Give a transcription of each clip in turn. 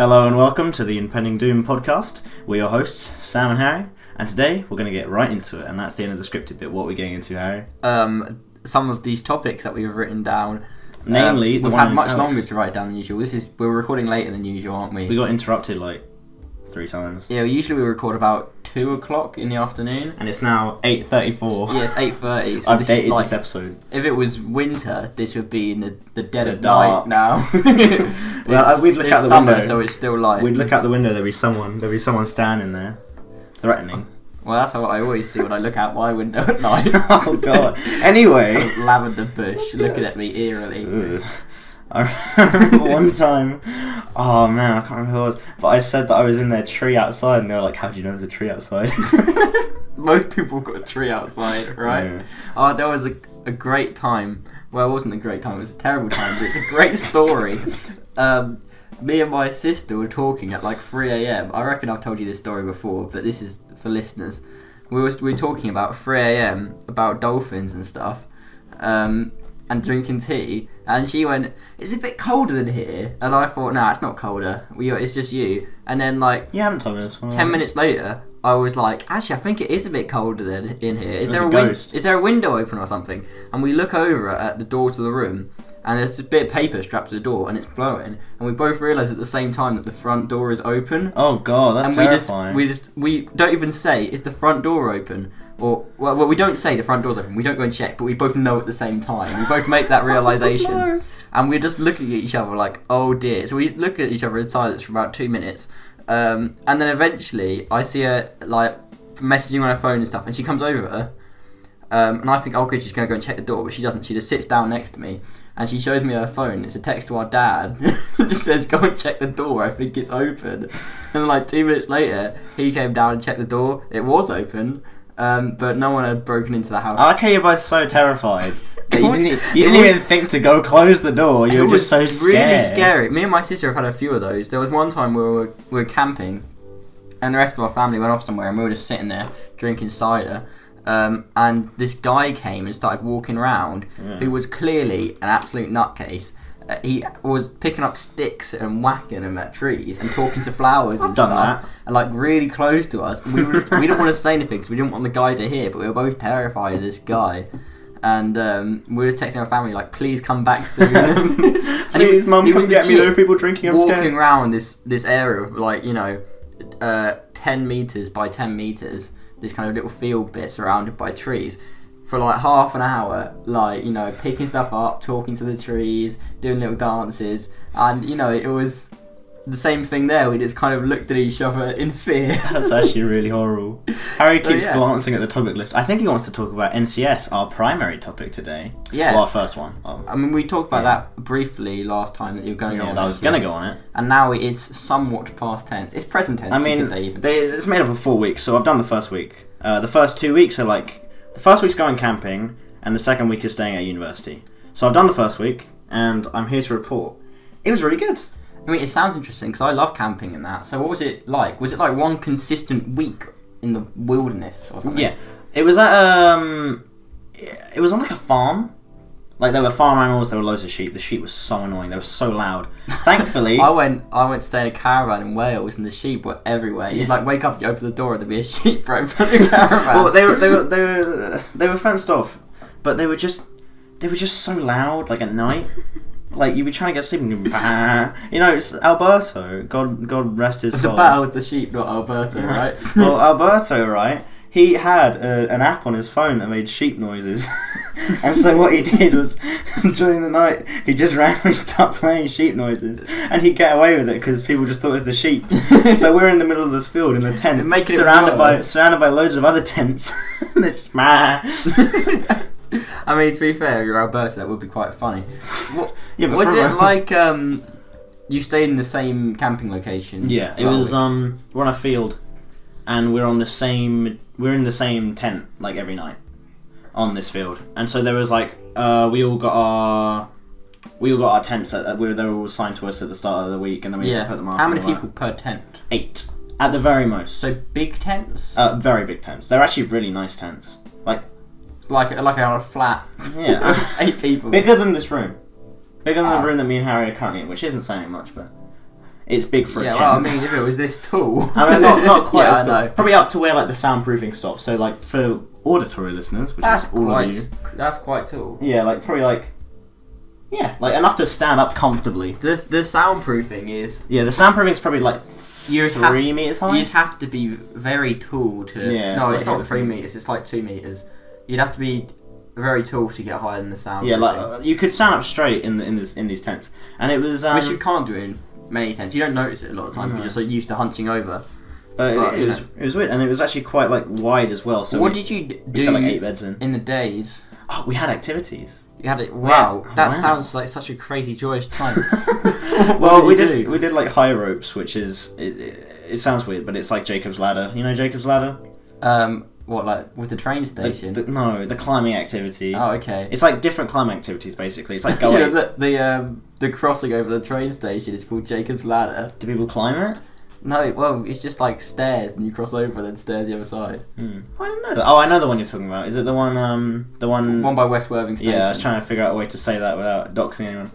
Hello and welcome to the Impending podcast. We're your hosts, Sam and Harry, and today we're going to get right into it, and that's the end of the scripted bit. What are we getting into, Harry? Some of these topics that we've written down. Namely, we've had much longer to write down than usual. We're recording later than usual, aren't we? We got interrupted like 3 times. Yeah, usually we record about 2 o'clock in the afternoon. And it's now 8:34. Yeah, it's 8:30. So I've dated this episode. If it was winter, this would be in the dead of dark. night now. Well, we'd look out the summer, window. so it's still light. We'd look out the window, there'd be someone standing there, threatening. Well, that's what I always see when I look out my window at night. Oh, God. Anyway. Kind of lavender bush looking at me eerily. Ugh. I remember one time, oh man, I can't remember who it was, but I said that I was in their tree outside, and they were like, how do you know there's a tree outside? Most people have got a tree outside, right? Yeah. Oh, there was a great time. Well, it wasn't a great time, it was a terrible time, but it's a great story. Me and my sister were talking at like 3 a.m. I reckon I've told you this story before, but this is for listeners. We were talking about 3 a.m. about dolphins and stuff, and drinking tea, and she went, "It's a bit colder than here," and I thought, "Nah, it's not colder. It's just you." And then like, you haven't told me this one. 10 minutes later, I was like, "Actually, I think it is a bit colder than in here. Is there Is there a window open or something?" And we look over at the door to the room, and there's a bit of paper strapped to the door, and it's blowing. And we both realise at the same time that the front door is open. Oh God, that's terrifying. We don't even say, "Is the front door open?" Or well, we don't say the front door's open. We don't go and check, but we both know at the same time. We both make that realisation, No. and we're just looking at each other like, "Oh dear." So we look at each other in silence for about 2 minutes, and then eventually I see her like messaging on her phone and stuff, and she comes over. And I think, okay, she's going to go and check the door, but she doesn't. She just sits down next to me, and she shows me her phone. It's a text to our dad. It just says, "Go and check the door. I think it's open." And like 2 minutes later, he came down and checked the door. It was open, but no one had broken into the house. I like how you're both so terrified. You didn't even think to go close the door. You were just so scared. Really scary. Me and my sister have had a few of those. There was one time where we were camping, and the rest of our family went off somewhere, and we were just sitting there drinking cider. And this guy came and started walking around, who was clearly an absolute nutcase. He was picking up sticks and whacking them at trees and talking to flowers and stuff. That. And like really close to us. We didn't want to say anything because we didn't want the guy to hear, but we were both terrified of this guy. And we were texting our family like, "Please come back soon." And please, Mum, come get me. There are people drinking. I'm scared. Walking around this area of like 10 meters by 10 meters. This kind of little field bit surrounded by trees for like half an hour, like, picking stuff up, talking to the trees, doing little dances, and it was the same thing there. We just kind of looked at each other in fear. That's actually really horrible. Harry keeps glancing at the topic list. I think he wants to talk about NCS, our primary topic today. Yeah. Well, our first one. I mean, we talked about that briefly last time, that you were going to go on. I was going to go on it. And now it's somewhat past tense. It's present tense, you can say even. It's made up of 4 weeks, so I've done the first week. The first 2 weeks are like... The first week's going camping, and the second week is staying at university. So I've done the first week, and I'm here to report. It was really good. I mean, it sounds interesting, because I love camping and that. So what was it like? Was it like one consistent week in the wilderness or something? Yeah. It was at, it was on like a farm. Like, there were farm animals, there were loads of sheep. The sheep was so annoying, they were so loud. Thankfully... I went to stay in a caravan in Wales, and the sheep were everywhere. You'd like wake up, you open the door, and there'd be a sheep right in front of the caravan. Well, they were fenced off, but they were just so loud, like at night. Like, you'd be trying to get sleep and you'd be, it's Alberto, God rest his soul. The battle with the sheep, not Alberto, right? Well, Alberto, right, he had an app on his phone that made sheep noises. And so what he did was, during the night, he just randomly started playing sheep noises. And he'd get away with it because people just thought it was the sheep. So we're in the middle of this field in a tent, surrounded by loads of other tents. And it's I mean, to be fair, if you're Alberto, that would be quite funny. But was it like you stayed in the same camping location? Yeah, it was. We're on a field, and we're in the same tent like every night on this field. And so there was like we all got our tents they were all assigned to us at the start of the week, and then we had to put them up. How many people per tent? 8 at the very most. So big tents? Very big tents. They're actually really nice tents. Like on a flat. Yeah. 8 people. Bigger than this room. Bigger than the room that me and Harry are currently in, which isn't saying much, but It's big for a tent. Well, I mean, if it was this tall... I mean, not quite Yeah, as tall. Probably up to where, like, the soundproofing stops. So, like, for auditory listeners, which is all of you... That's quite tall. Yeah, like, probably, like... Yeah, like, enough to stand up comfortably. The soundproofing is... Yeah, the soundproofing is probably, like, 3 meters high? You'd have to be very tall to... Yeah, no, to, it's like, not 3 meters, it's like 2 meters. You'd have to be very tall to get higher than the soundproofing. Yeah, like, you could stand up straight in these tents. And it was... Which you can't do in many tents. You don't notice it a lot of times, because you're so used to hunching over. But it was weird, and it was actually quite, like, wide as well. So what did you do we felt like 8 beds in the days? Oh, we had activities. You had it. Wow, that wow. Sounds like such a crazy joyous time. Well, we did like high ropes, which is it sounds weird, but it's like Jacob's ladder. You know Jacob's ladder? What, like with the train station? No, the climbing activity. Oh, okay. It's like different climbing activities basically. It's like You going. know, the crossing over the train station is called Jacob's ladder. Do people climb it? No, well, it's just like stairs, and you cross over, then stairs the other side. I didn't know that. Oh, I know the one you're talking about. Is it the one? The one by West Worthing Station. Yeah, I was trying to figure out a way to say that without doxing anyone.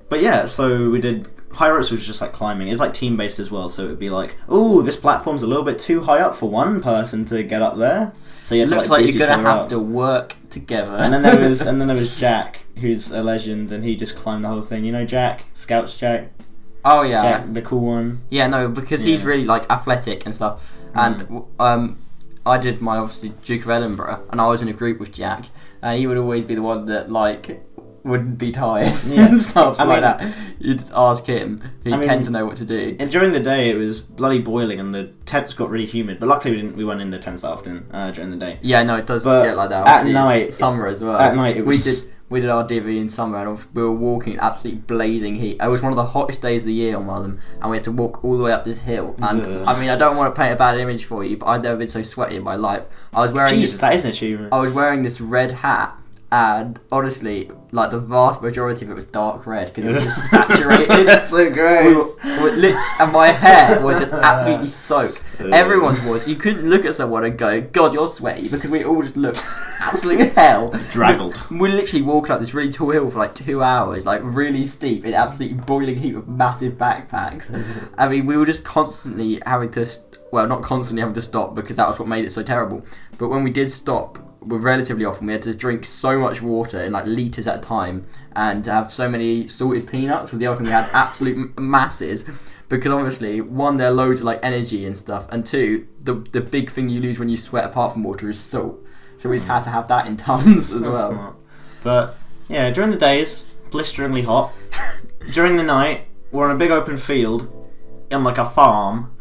But yeah, so we did high ropes, which was just like climbing. It's like team based as well, so it would be like, oh, this platform's a little bit too high up for one person to get up there. So you had looks to, like you're gonna have to work together. And then there was Jack, who's a legend, and he just climbed the whole thing. You know Jack, Scouts Jack. Oh yeah, Jack, the cool one. Yeah, no, because he's really like athletic and stuff. And I did my obviously Duke of Edinburgh, and I was in a group with Jack, and he would always be the one that like wouldn't be tired and stuff like that. You'd ask him, he'd tend to know what to do. And during the day, it was bloody boiling, and the tents got really humid. But luckily, we weren't in the tents that often during the day. Yeah, no, it does get like that. Obviously, at night, it's summer as well. At night, it was. We did our divvy in summer, and we were walking in absolutely blazing heat. It was one of the hottest days of the year on one of them, and we had to walk all the way up this hill. And I mean, I don't want to paint a bad image for you, but I've never been so sweaty in my life. I was wearing that is an achievement. I was wearing this red hat, and honestly, like the vast majority of it was dark red because it was just saturated. That's so gross. And my hair was just absolutely soaked. Everyone's was. You couldn't look at someone and go, "God, you're sweaty," because we all just looked absolute hell. Draggled. We're literally walking up this really tall hill for like 2 hours, like really steep, in absolutely boiling heat with massive backpacks. I mean, we were just constantly having to. Well, not constantly having to stop because that was what made it so terrible. But when we did stop, relatively often, we had to drink so much water in like litres at a time, and have so many salted peanuts. With the other thing, we had absolute masses, because obviously, one, there are loads of like energy and stuff, and two, the big thing you lose when you sweat apart from water is salt. So we just had to have that in tons as well. Smart. But yeah, during the days, blisteringly hot. During the night, we're on a big open field in like a farm.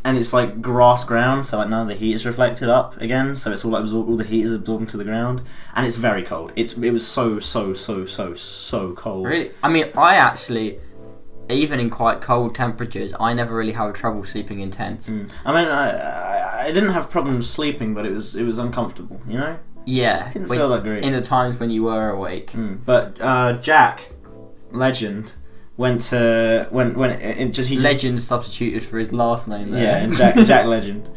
And it's like grass ground, so like none of the heat is reflected up again, so it's all like all the heat is absorbed into the ground, and it's very cold. It was so cold. Really? I mean, I actually, even in quite cold temperatures, I never really had trouble sleeping in tents. I mean, I didn't have problems sleeping, but it was uncomfortable, you know? Yeah. Didn't feel that great. In the times when you were awake. But Jack, legend. Legend substituted for his last name there. Yeah, Jack Legend.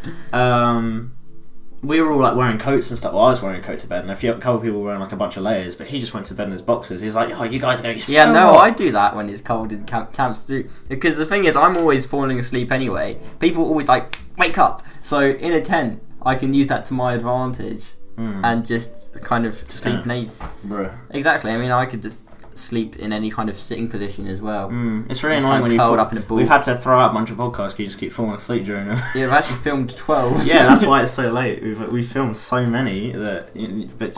We were all like wearing coats and stuff. Well, I was wearing a coat to bed, and a couple of people were wearing like a bunch of layers. But he just went to bed in his boxers. He was like, "Oh, you guys are going to get so hot." I do that when it's cold in camps too. Because the thing is, I'm always falling asleep anyway. People always like wake up. So in a tent, I can use that to my advantage and just kind of sleep naked. Exactly. I mean, I could just sleep in any kind of sitting position as well. It's really annoying when you curled up in a ball. We've had to throw out a bunch of podcasts because you just keep falling asleep during them. Yeah, we've actually filmed 12. Yeah, that's why it's so late. We filmed so many that. But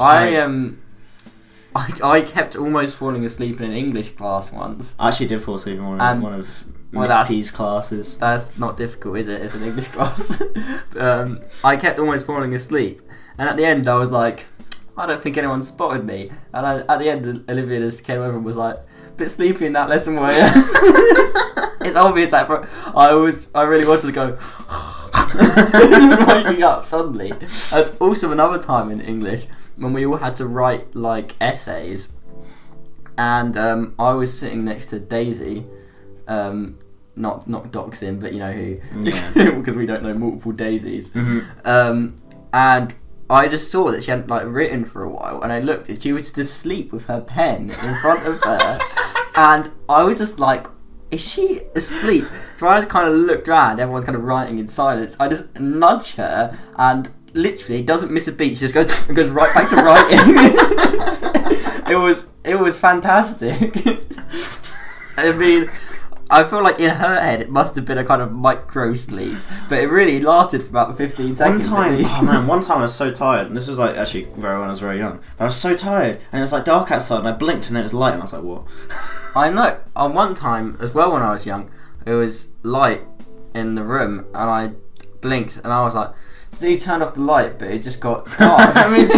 I kept almost falling asleep in an English class once. I actually did fall asleep in one of Miss P's classes. That's not difficult, is it? It's an English class. I kept almost falling asleep, and at the end I was like, I don't think anyone spotted me. And at the end, Olivia just came over and was like, "A bit sleepy in that lesson, were you?" It's obvious that I really wanted to go waking up suddenly. There's also another time in English when we all had to write like essays, and I was sitting next to Daisy, not doxing, but you know who, because we don't know multiple Daisies, and I just saw that she hadn't like written for a while, and I looked and she was just asleep with her pen in front of her. And I was just like, is she asleep? So I just kind of looked around, everyone's kind of writing in silence. I just nudge her and literally doesn't miss a beat. She just goes right back to writing. It was fantastic. I mean, I feel like in her head it must have been a kind of micro sleep, but it really lasted for about 15 seconds. One time I was so tired, and this was like actually very when I was very young, but I was so tired, and it was like dark outside, and I blinked and it was light, and I was like, what? I know. On one time as well when I was young, it was light in the room, and I blinked, and I was like, so you turned off the light, but it just got dark. I mean,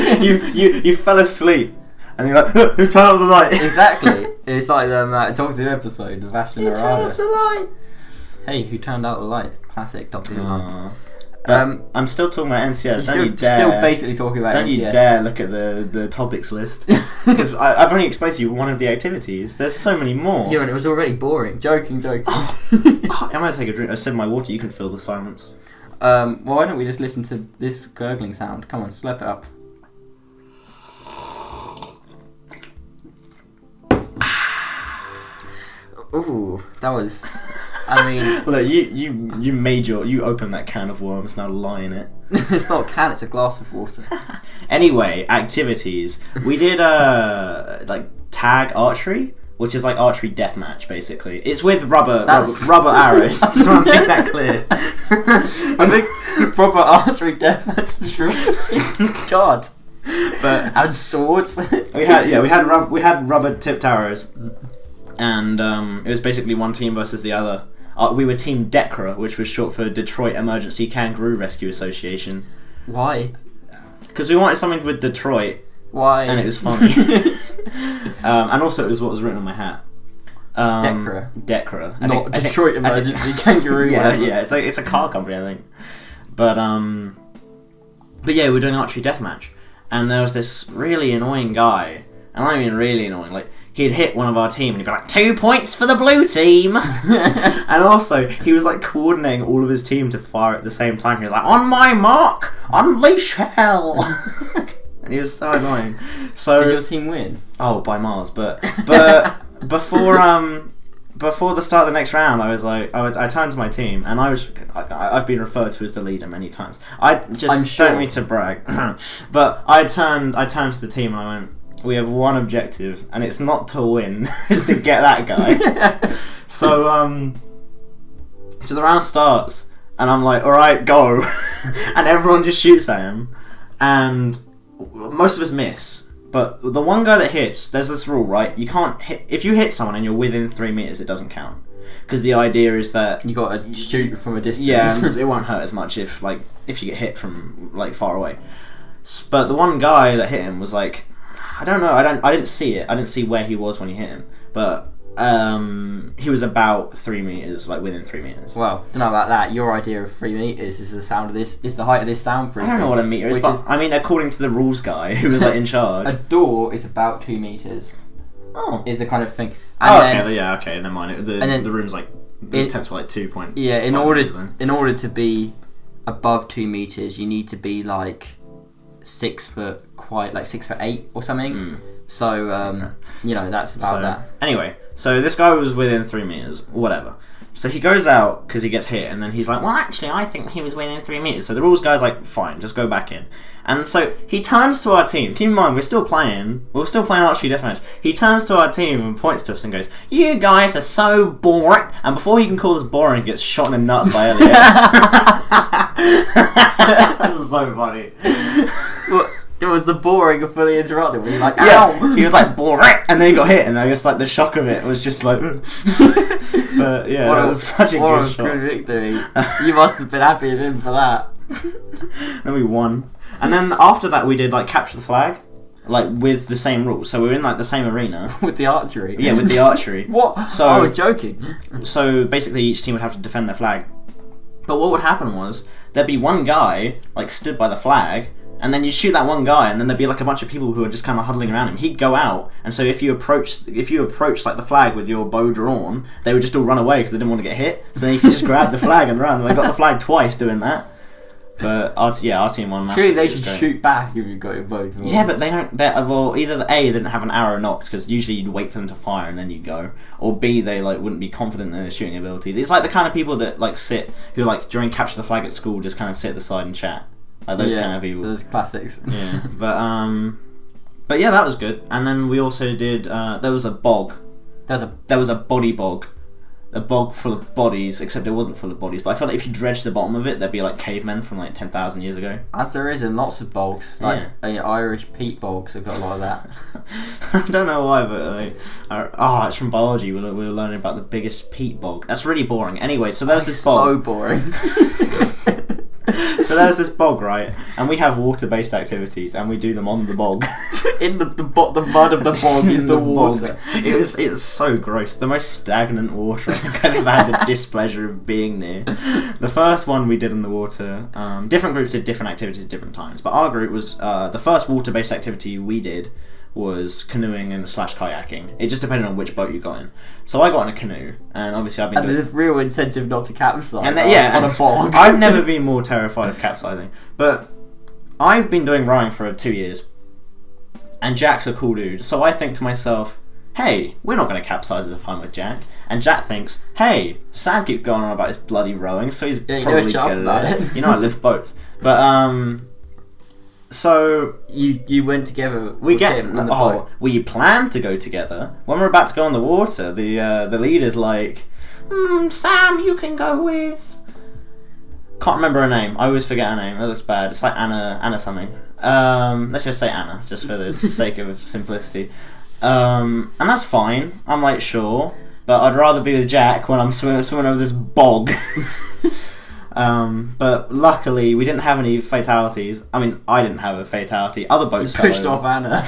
you fell asleep. And you're like, who turned off the light? Exactly. It's like that Doctor Who episode of Ashton Who turned off the light? Hey, who turned out the light? Classic Doctor Who line. I'm still talking about NCS. Still basically talking about NCS. Don't you dare look at the topics list. Because I've only explained to you one of the activities. There's so many more. Yeah, and it was already boring. Joking. I'm going to take a drink. I said my water. You can fill the silence. Well, why don't we just listen to this gurgling sound? Come on, slurp it up. Ooh, that was. I mean, look, you opened that can of worms. Now lie in it. It's not a can; it's a glass of water. Anyway, activities. We did like tag archery, which is like archery deathmatch. Basically, it's with rubber arrows. I just want to make that clear. I think proper archery deathmatch is true. God. But and swords. we had rubber tipped arrows. And it was basically one team versus the other. We were Team DECRA, which was short for Detroit Emergency Kangaroo Rescue Association. Why? Because we wanted something with Detroit. Why? And it was funny. And also it was what was written on my hat. DECRA. Not Detroit Emergency Kangaroo. Yeah. It's a car company, I think. But yeah, we were doing archery deathmatch, and there was this really annoying guy. And I mean really annoying. Like, he'd hit one of our team and he'd be like, 2 points for the blue team! And also, he was like coordinating all of his team to fire at the same time. He was like, on my mark, unleash hell! And he was so annoying. So, did your team win? Oh, by miles. But before the start of the next round, I was like, I turned to my team, and I've been referred to as the leader many times. Don't mean to brag, but I turned to the team and I went, we have one objective, and it's not to win, it's to get that guy. So the round starts, and I'm like, alright, go. And everyone just shoots at him, and most of us miss. But the one guy that hits, there's this rule, right? You can't hit, if you hit someone and you're within 3 meters, it doesn't count. Because the idea is that you gotta shoot from a distance. Yeah, it won't hurt as much if you get hit from like far away. But the one guy that hit him was like, I don't know. I didn't see it. I didn't see where he was when he hit him. But he was about 3 meters, like within 3 meters. Well, don't know about that. Your idea of 3 meters is the height of this soundproof. I don't know what a meter is, but I mean, according to the rules guy who was like in charge, a door is about 2 meters. Oh, is the kind of thing. And okay, never mind. The room's like the tents were like 2 point. Yeah, in order to be above 2 meters, you need to be like 6 foot, quite like 6'8" or something. So that's about that. Anyway, so this guy was within 3 meters, whatever. So he goes out because he gets hit, and then he's like, well, actually, I think he was within 3 meters. So the rules guy's like, fine, just go back in. And so he turns to our team. Keep in mind, we're still playing archery deathmatch. He turns to our team and points to us and goes, you guys are so boring. And before he can call us boring, he gets shot in the nuts by Elliot. That's so funny. It was the boring of fully interrupted when he like, ow! Yeah, he was like, boring! And then he got hit, and I guess like the shock of it was just like... But yeah, it was such a good shot. What a good victory. You must have been happy with him for that. Then we won. And then after that we did like capture the flag, like with the same rules. So we were in like the same arena. With the archery? Yeah, with the archery. What? So, I was joking. So basically each team would have to defend their flag. But what would happen was, there'd be one guy like stood by the flag, and then you shoot that one guy, and then there'd be like a bunch of people who are just kind of huddling around him. He'd go out, and so if you approach like the flag with your bow drawn, they would just all run away because they didn't want to get hit. So then you could just grab the flag and run. And they got the flag twice doing that. But our team won massively. Surely they It was should great. shoot back if you've got your boat. Yeah, but they don't. Well, either they didn't have an arrow nocked because usually you'd wait for them to fire and then you'd go, or B, they like wouldn't be confident in their shooting abilities. It's like the kind of people that like who like during capture the flag at school just kind of sit at the side and chat. Like those kind of people. Those classics. Yeah, but yeah, that was good. And then we also did. There was a bog. There was a body bog. A bog full of bodies, except it wasn't full of bodies. But I felt like if you dredged the bottom of it, there'd be like cavemen from like 10,000 years ago. As there is in lots of bogs, like Irish peat bogs have got a lot of that. I don't know why, but it's from biology. We were learning about the biggest peat bog. That's really boring. Anyway, so there's this bog. So boring. So there's this bog, right? And we have water-based activities, and we do them on the bog. In the mud of the bog is the water. It's so gross. The most stagnant water I've ever had the displeasure of being near. The first one we did in the water, different groups did different activities at different times, but our group was, the first water-based activity we did was canoeing and / kayaking. It just depended on which boat you got in. So I got in a canoe, and obviously I've been doing... there's real incentive not to capsize on a bog. I've never been more terrified of capsizing, but I've been doing rowing for 2 years, and Jack's a cool dude, so I think to myself, hey, we're not going to capsize if I'm with Jack. And Jack thinks, hey, Sam keeps going on about his bloody rowing, so he's probably good at it. You know I lift boats. But, so you went together. We plan to go together. When we're about to go on the water, the leader's like, Sam, you can go with. Can't remember her name. I always forget her name. That looks bad. It's like Anna something. Let's just say Anna, just for the sake of simplicity. And that's fine. I'm like, sure, but I'd rather be with Jack when I'm swimming over this bog. But luckily we didn't have any fatalities. I mean, I didn't have a fatality. Other boats pushed off Anna.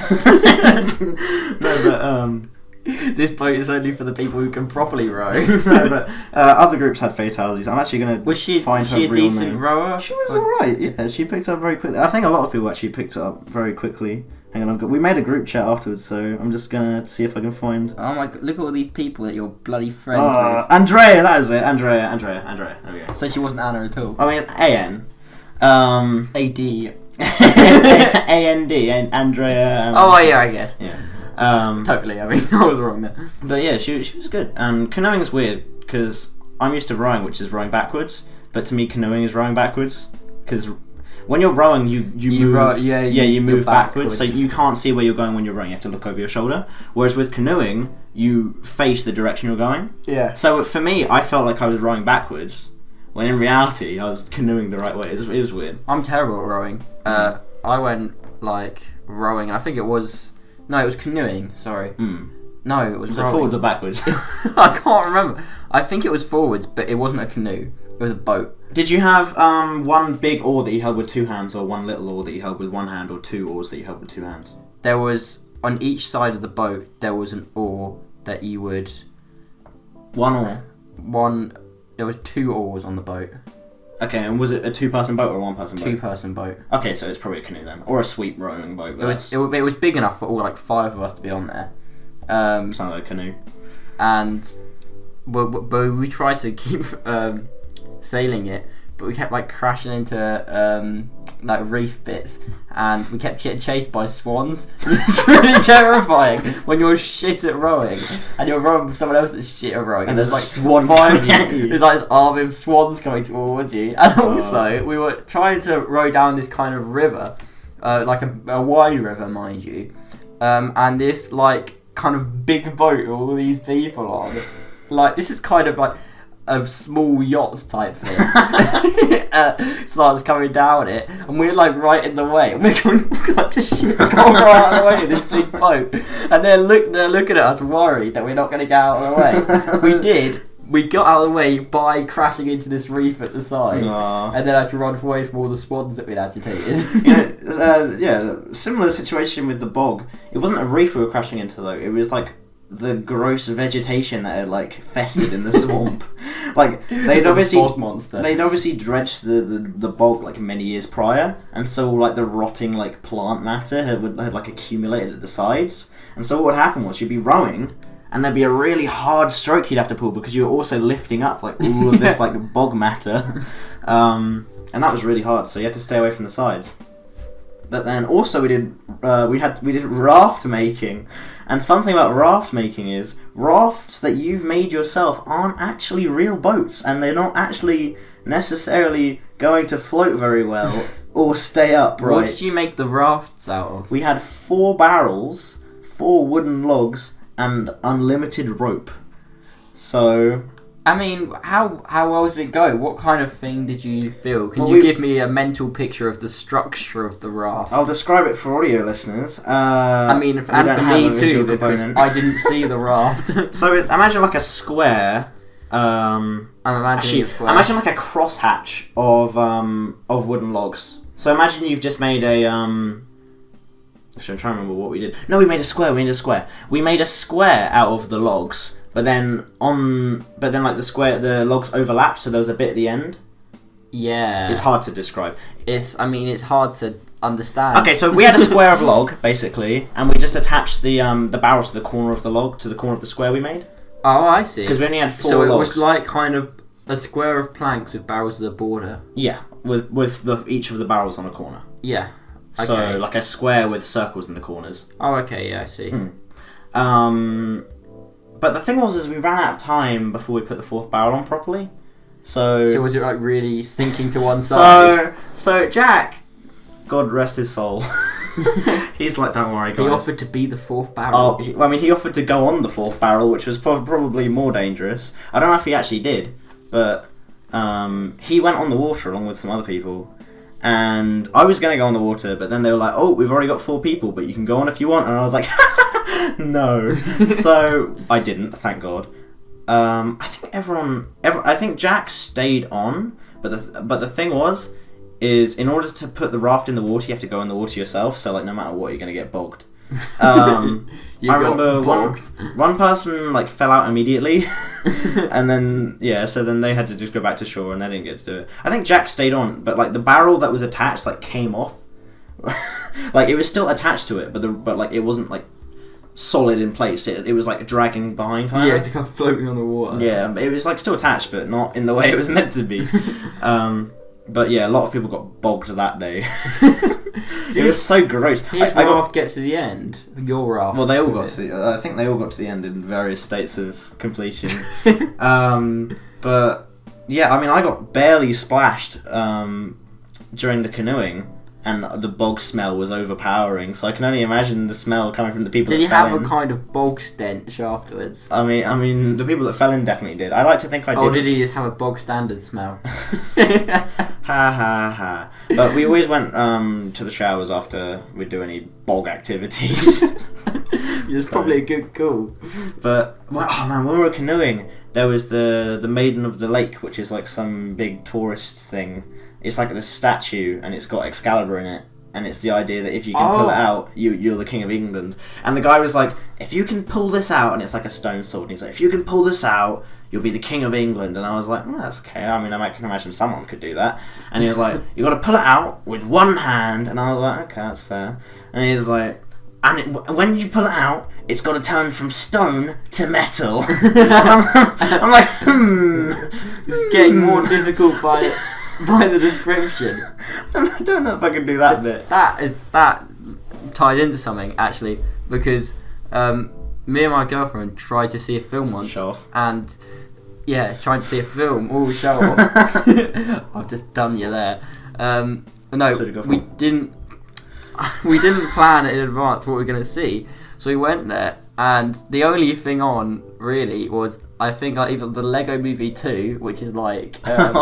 No, but this boat is only for the people who can properly row. No, but other groups had fatalities. I'm actually gonna find her real name. Was she a decent rower? She was alright. Yeah, she picked it up very quickly. I think a lot of people actually picked it up very quickly. Hang on, we made a group chat afterwards, so I'm just gonna see if I can find. Oh my god! Look at all these people that you're bloody friends with. Andrea, that is it. Andrea. There we go. So she wasn't Anna at all. I mean, it's A-N. A-D. A-N-D, Andrea. Oh yeah, I guess. Yeah. Totally. I mean, I was wrong there. But yeah, she was good. Canoeing is weird because I'm used to rowing, which is rowing backwards. But to me, canoeing is rowing backwards because when you're rowing, you move. You move backwards, so you can't see where you're going when you're rowing. You have to look over your shoulder. Whereas with canoeing, you face the direction you're going. Yeah. So for me, I felt like I was rowing backwards, when in reality, I was canoeing the right way. It was weird. I'm terrible at rowing. I went like rowing, and I think it was canoeing. Sorry. No, it was. Was it forwards or backwards? I can't remember. I think it was forwards, but it wasn't a canoe. It was a boat. Did you have one big oar that you held with 2 hands, or one little oar that you held with 1 hand, or 2 oars that you held with 2 hands? There was, on each side of the boat, there was an oar that you would... 1 oar? There was 2 oars on the boat. Okay, and was it a 2-person boat or a 1-person boat? 2-person boat. Okay, so it's probably a canoe then, or a sweep rowing boat. It was big enough for all 5 of us to be on there. Sounds like a canoe. And but we tried to keep sailing it, but we kept crashing into reef bits, and we kept getting chased by swans. It's really terrifying when you're shit at rowing and you're rowing with someone else that's shit at rowing, and there's swan 5 of you. There's this army of swans coming towards you, and also we were trying to row down this kind of river, a wide river, mind you, and this kind of big boat with all these people on. This is kind of a small yacht type thing. Starts coming down it, and we're right in the way. And we're going to shit, going right out of the way of this big boat, and they're looking at us worried that we're not going to get out of the way. We did. We got out of the way by crashing into this reef at the side, and then had to run away from all the swans that we'd agitated. Similar situation with the bog. It wasn't a reef we were crashing into though. It was the gross vegetation that had festered in the swamp. They'd obviously dredged the bog many years prior, and so the rotting plant matter had accumulated at the sides. And so what would happen was you'd be rowing, and there'd be a really hard stroke you'd have to pull because you were also lifting up like all of this like bog matter, and that was really hard. So you had to stay away from the sides. But then also we did raft making, and fun thing about raft making is rafts that you've made yourself aren't actually real boats, and they're not actually necessarily going to float very well or stay upright. What did you make the rafts out of? We had 4 barrels, 4 wooden logs, and unlimited rope. So, I mean, how well did it go? What kind of thing did you build? Can you give me a mental picture of the structure of the raft? I'll describe it for audio listeners. I mean, and for me too, because I didn't see the raft. So imagine like a square. I'm imagining a square. Imagine like a crosshatch of wooden logs. So imagine you've just made a Actually, I'm trying to remember what we did. No, we made a square. We made a square out of the logs. But then like the logs overlap, so there was a bit at the end. Yeah. It's hard to describe. It's hard to understand. Okay, so we had a square of log, basically, and we just attached the barrels to the corner of the log, to the corner of the square we made. Oh, I see. Because we only had 4 logs. So it logs. was like kind of a square of planks with barrels at the border. Yeah, with each of the barrels on a corner. Yeah. Okay. So like a square with circles in the corners. Oh, okay, yeah, I see. But the thing was, we ran out of time before we put the 4th barrel on properly. So was it like really sinking to one side? So Jack, God rest his soul, he's like, don't worry, guys. He offered to be the 4th barrel. He offered to go on the 4th barrel, which was probably more dangerous. I don't know if he actually did, but he went on the water along with some other people. And I was going to go on the water, but then they were like, oh, we've already got 4 people, but you can go on if you want. And I was like, no. So I didn't, thank God. I think Jack stayed on, but the thing is in order to put the raft in the water, you have to go in the water yourself. So like no matter what, you're going to get bogged. I remember one person like fell out immediately, and then so then they had to just go back to shore, and they didn't get to do it. I think Jack stayed on, but like the barrel that was attached like came off. Like it was still attached to it, but like it wasn't like solid in place. It was like dragging behind. Yeah, it's kind of floating on the water. Yeah, it was like still attached, but not in the way it was meant to be. But yeah, a lot of people got bogged that day. It was so gross. His raft gets to the end. Your raft. Well, they all got to. I think they all got to the end in various states of completion. But yeah, I mean, I got barely splashed during the canoeing, and the bog smell was overpowering. So I can only imagine the smell coming from the people. Did that you fell have in. a kind of bog stench afterwards? I mean, the people that fell in definitely did. I like to think I did. Or did he just have a bog standard smell? Ha ha ha. But we always went to the showers after we'd do any bog activities. It's probably a good call. But, when we were canoeing, there was the Maiden of the Lake, which is like some big tourist thing. It's like this statue, and it's got Excalibur in it. And it's the idea that if you can pull it out, you're the King of England. And the guy was like, if you can pull this out, and it's like a stone sword, and he's like, if you can pull this out, you'll be the King of England. And I was like, that's okay. I mean, I can imagine someone could do that. And he was like, you got to pull it out with one hand. And I was like, okay, that's fair. And he was like, when you pull it out, it's got to turn from stone to metal. I'm like, This is getting more difficult by the description. I don't know if I can do that bit. That ties into something actually, because me and my girlfriend tried to see a film once. Show off. And trying to see a film. Oh, show off. I've just done you there. No, we didn't. We didn't plan in advance what we were going to see, so we went there, and the only thing on really was, I think, either the Lego Movie 2, which is like, I've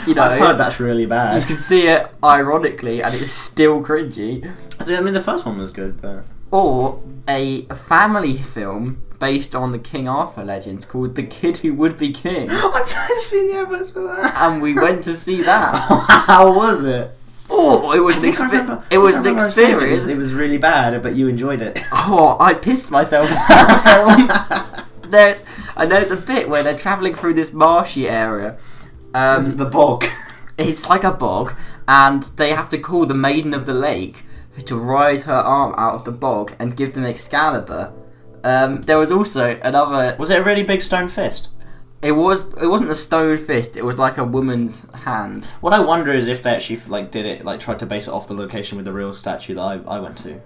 heard that's really bad. You can see it ironically, and it's still cringy. I mean, the first one was good, but... Or a family film based on the King Arthur legends called The Kid Who Would Be King. I've seen the adverts for that. And we went to see that. How was it? Oh, it was an experience. It was really bad, but you enjoyed it. Oh, I pissed myself. There's a bit where they're travelling through this marshy area. Is it the bog? It's like a bog, and they have to call the Maiden of the Lake to rise her arm out of the bog and give them Excalibur. There was also another. Was it a really big stone fist? It wasn't a stone fist. It was like a woman's hand. What I wonder is if they actually like did it, like tried to base it off the location with the real statue that I went to.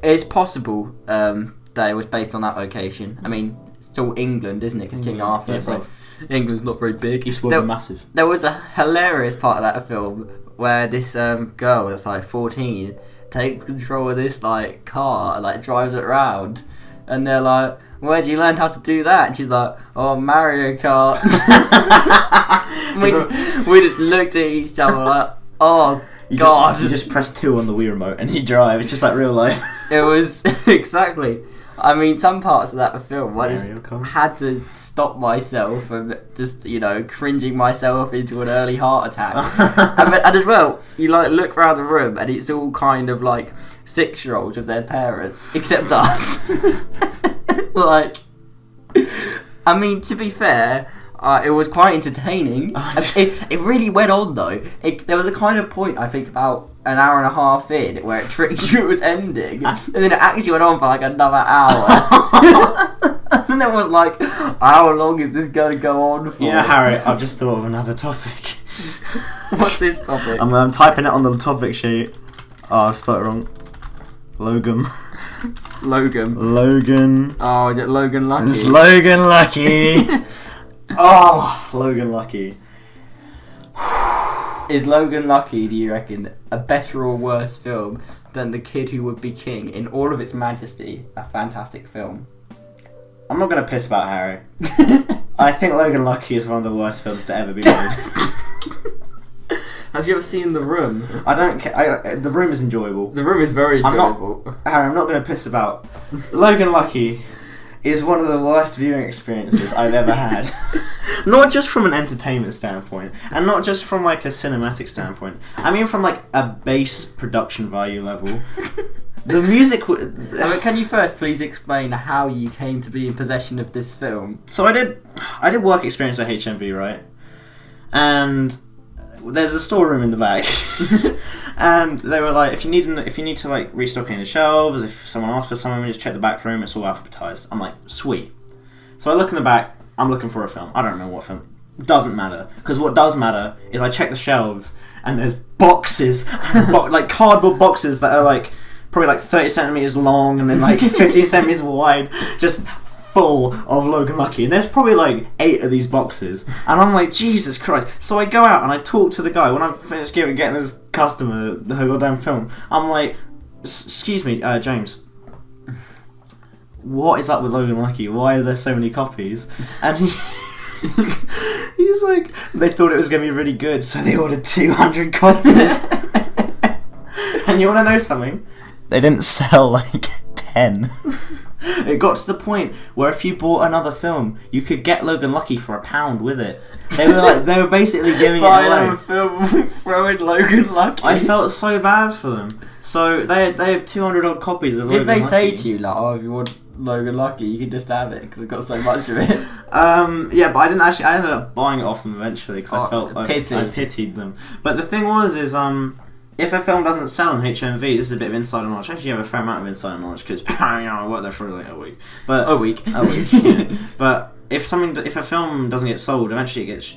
It's possible that it was based on that location. I mean, it's all England, isn't it? Because King Arthur. Yeah, So England's not very big. Eastwood are massive. There was a hilarious part of that film where this girl that's like 14 takes control of this like car and like drives it around, and they're like, "Where did you learn how to do that?" And she's like, "Oh, Mario Kart." we just looked at each other like, "Oh God!" You just press 2 on the Wii remote and you drive. It's just like real life. It was exactly. I mean, some parts of that film, I just Mario Kart. had to stop myself from just, cringing myself into an early heart attack. and as well, you like look around the room and it's all kind of like 6-year-olds with their parents, except us. Like, I mean, to be fair, it was quite entertaining. It really went on though. There was a kind of point, I think, about an hour and a half in where it tricked you it was ending, and then it actually went on for like another hour. And then there was like, how long is this going to go on for? Yeah, Harry, I've just thought of another topic. What's this topic? I'm typing it on the topic sheet. Oh, I spelled it wrong. Logan. Logan. Oh, is it Logan Lucky? It's Logan Lucky. Oh, Logan Lucky. Is Logan Lucky, do you reckon, a better or worse film than The Kid Who Would Be King in all of its majesty? A fantastic film. I'm not going to piss about Harry. I think Logan Lucky is one of the worst films to ever be made. Have you ever seen The Room? I don't care. The Room is enjoyable. The Room is very enjoyable. Harry, I'm not going to piss about. Logan Lucky is one of the worst viewing experiences I've ever had. Not just from an entertainment standpoint, and not just from like a cinematic standpoint. I mean from like a base production value level. The music... can you first please explain how you came to be in possession of this film? So I did work experience at HMV, right? And there's a storeroom in the back. And they were like, if you need to like restock any shelves, if someone asks for something, just check the back room, it's all alphabetized. I'm like, sweet. So I look in the back, I'm looking for a film. I don't remember what film. Doesn't matter. Because what does matter is I check the shelves and there's boxes, like cardboard boxes that are like probably like 30 centimeters long and then like 15 centimeters wide, just full of Logan Lucky. And there's probably like 8 of these boxes. And I'm like, Jesus Christ. So I go out and I talk to the guy. When I finished getting this customer the goddamn film, I'm like, excuse me, James, what is up with Logan Lucky? Why is there so many copies? And he's like, they thought it was going to be really good, so they ordered 200 copies. And you want to know something? They didn't sell like 10. It got to the point where if you bought another film, you could get Logan Lucky for £1 with it. They were basically giving it away. Buy another film, throw in Logan Lucky. I felt so bad for them. So they have 200 odd copies of Logan Lucky. Did they say to you like, oh, if you want Logan Lucky, you can just have it because we've got so much of it? Yeah, but I ended up buying it off them eventually because I felt I pitied them. But the thing was, if a film doesn't sell on HMV, this is a bit of insider knowledge. Actually, you have a fair amount of insider knowledge because I worked there for like a week. But a week. Yeah. But if a film doesn't get sold, eventually it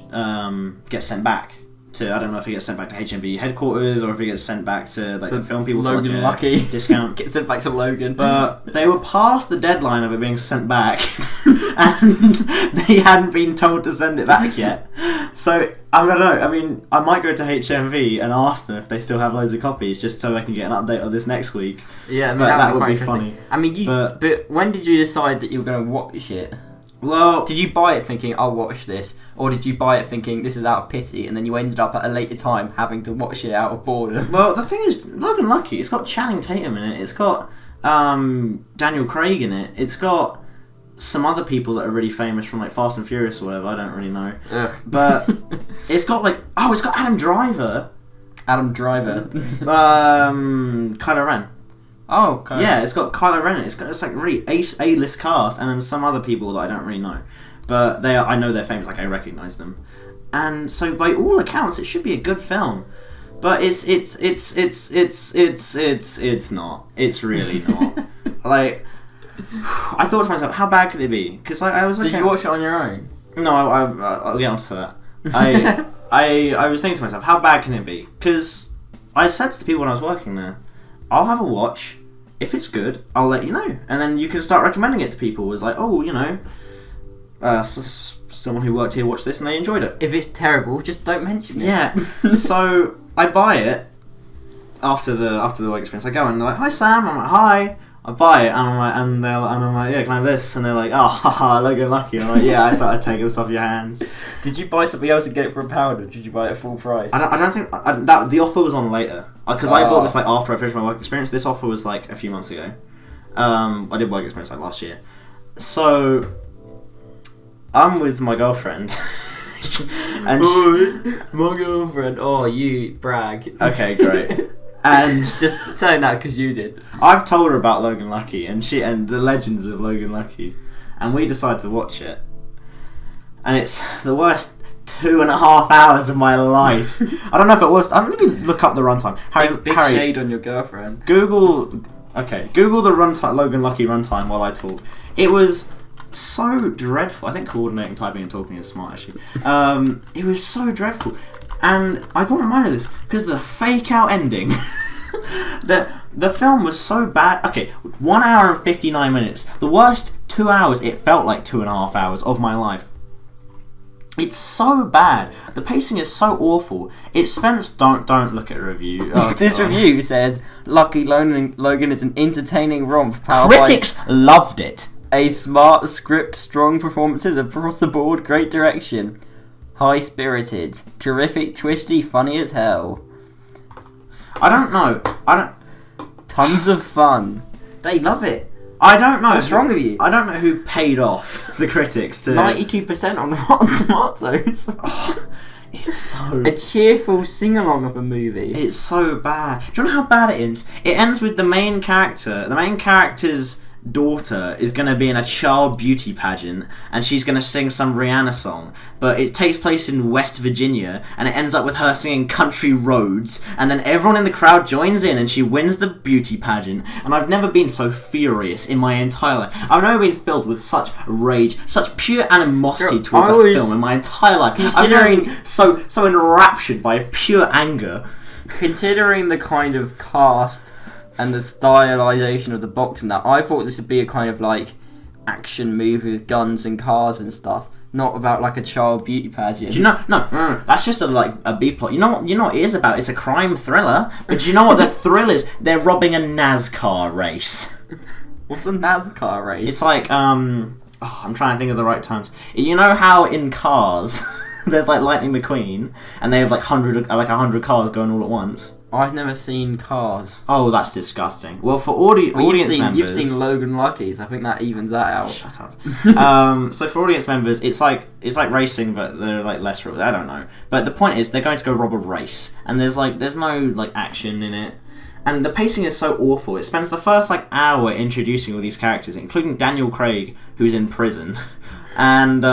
gets sent back to, I don't know if it gets sent back to HMV headquarters or if it gets sent back to like the film people Logan for like Lucky discount. Get sent back to Logan. But they were past the deadline of it being sent back, and they hadn't been told to send it back yet. So I don't know. I mean, I might go to HMV and ask them if they still have loads of copies, just so I can get an update on this next week. Yeah, I mean, but that would be funny. I mean, but when did you decide that you were going to watch it? Well, did you buy it thinking I'll watch this, or did you buy it thinking this is out of pity, and then you ended up at a later time having to watch it out of boredom? Well, the thing is, Logan Lucky, it's got Channing Tatum in it, it's got Daniel Craig in it, it's got some other people that are really famous from like Fast and Furious or whatever. I don't really know. Ugh. But it's got like it's got Adam Driver. Kylo Ren. Oh, okay. Yeah, it's got Kylo Ren. It's like really A-list cast, and then some other people that I don't really know, but I know they're famous. Like I recognise them, and so by all accounts, it should be a good film. But it's not. It's really not. Like I thought to myself, how bad could it be? Because I was like, Did you watch it on your own? No, I'll get onto that. I was thinking to myself, how bad can it be? Because I said to the people when I was working there, I'll have a watch. If it's good, I'll let you know, and then you can start recommending it to people. It was like, oh, you know, someone who worked here watched this and they enjoyed it. If it's terrible, just don't mention it. Yeah. So I buy it after the work experience. I go and they're like, hi Sam. I'm like, hi. I buy it and I'm like, yeah, can I have this? And they're like, oh, haha, Logan Lucky. I'm like, yeah, I thought I'd take this off your hands. Did you buy something else and get it for £1, or did you buy it at full price? I don't think that the offer was on later because I bought this like after I finished my work experience. This offer was like a few months ago. I did work experience like last year, so I'm with my girlfriend. And my girlfriend. Oh, you brag. Okay, great. And just saying that because you did. I've told her about Logan Lucky and the legends of Logan Lucky, and we decided to watch it. And it's the worst 2.5 hours of my life. I don't know if it was. Let me look up the runtime. Big shade on your girlfriend. Google the runtime, Logan Lucky runtime while I talk. It was so dreadful. I think coordinating, typing, and talking is smart actually. It was so dreadful. And I got reminded of this because the fake out ending. the film was so bad. Okay, 1 hour and 59 minutes. The worst 2 hours, it felt like 2.5 hours of my life. It's so bad. The pacing is so awful. It spends. Don't look at a review. Oh, this review says Lucky Logan is an entertaining romp. Critics loved it. A smart script, strong performances across the board, great direction. High-spirited, terrific, twisty, funny as hell. I don't know. Tons of fun. They love it. I don't know. What's wrong with you? I don't know who paid off the critics to 92% on Rotten Tomatoes. Oh, it's so a cheerful sing-along of a movie. It's so bad. Do you know how bad it ends? It ends with the main character. The main character's daughter is going to be in a child beauty pageant and she's going to sing some Rihanna song, but it takes place in West Virginia and it ends up with her singing Country Roads, and then everyone in the crowd joins in and she wins the beauty pageant. And I've never been so furious in my entire life. I've never been filled with such rage, such pure animosity towards a film in my entire life. I've never been so enraptured by pure anger. Considering the kind of cast and the stylization of the box and that, I thought this would be a kind of like action movie with guns and cars and stuff, not about like a child beauty pageant. Do you know? No, that's just a B plot. You know what it is about? It's a crime thriller. But do you know what the thrill is? They're robbing a NASCAR race. What's a NASCAR race? It's like I'm trying to think of the right terms. You know how in Cars there's like Lightning McQueen and they have like 100 cars going all at once. I've never seen Cars. Oh, that's disgusting. Well, for audience members... You've seen Logan Lucky's. I think that evens that out. Shut up. So for audience members, it's like racing, but they're like less... I don't know. But the point is, they're going to go rob a race. And there's no like action in it. And the pacing is so awful. It spends the first like hour introducing all these characters, including Daniel Craig, who's in prison. And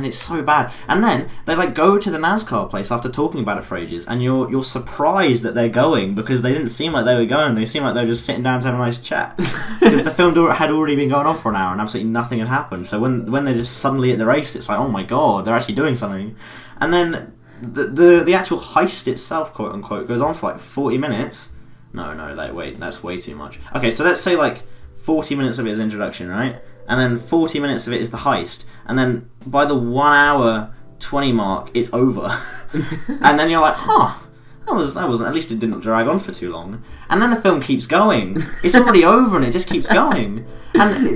it's so bad. And then they like go to the NASCAR place after talking about it for ages, and you're surprised that they're going because they didn't seem like they were going. They seemed like they were just sitting down to have a nice chat because the film had already been going on for an hour and absolutely nothing had happened. So when they're just suddenly at the race, it's like, oh my god, they're actually doing something. And then the actual heist itself, quote unquote, goes on for like 40 minutes. No, wait, that's way too much. Okay, so let's say like 40 minutes of it is introduction, right? And then 40 minutes of it is the heist. And then by the 1 hour 20 mark, it's over. And then you're like, that wasn't, at least it didn't drag on for too long. And then the film keeps going. It's already over and it just keeps going. And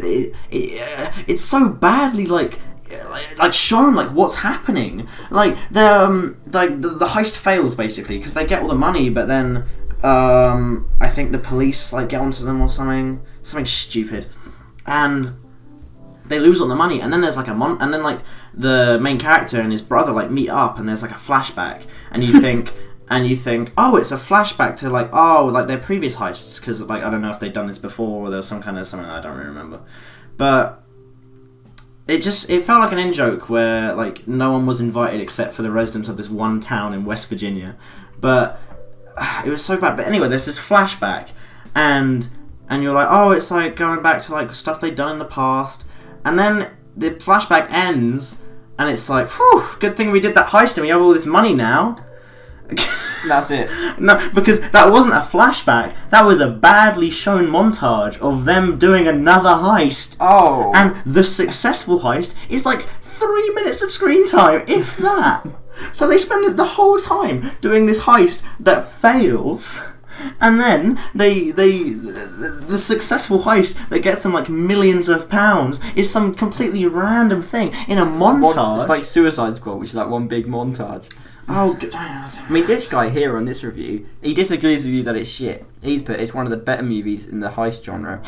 it's so badly like shown like what's happening. Like the heist fails basically because they get all the money, but then I think the police like get onto them or something stupid, and they lose all the money. And then there's like and then like the main character and his brother like meet up, and there's like a flashback, and you think. And you think, oh, it's a flashback to like their previous heists, because like I don't know if they'd done this before or there was some kind of something I don't really remember, but it felt like an in joke where like no one was invited except for the residents of this one town in West Virginia, but it was so bad. But anyway, there's this flashback, and and you're like, oh, it's like going back to like stuff they'd done in the past, and then the flashback ends, and it's like, whew, good thing we did that heist and we have all this money now. That's it. No, because that wasn't a flashback. That was a badly shown montage of them doing another heist. Oh. And the successful heist is like 3 minutes of screen time, if that. So they spend the whole time doing this heist that fails, and then the successful heist that gets them like millions of pounds is some completely random thing in a montage. It's like Suicide Squad, which is like one big montage. Oh, I mean, this guy here on this review, he disagrees with you that it's shit. He's put it's one of the better movies in the heist genre,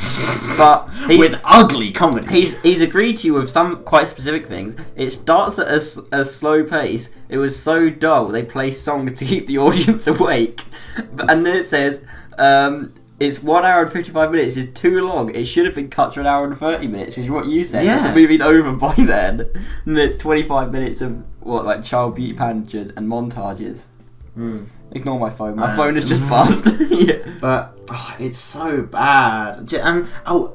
but with ugly comedy. He's agreed to you with some quite specific things. It starts at a slow pace. It was so dull they play songs to keep the audience awake, and then it says it's 1 hour and 55 minutes. It's too long. It should have been cut to 1 hour and 30 minutes, which is what you said. Yeah. The movie's over by then, and it's 25 minutes of like child beauty pageant and montages. Ignore my phone. My phone is just buzzed. Yeah. But it's so bad. And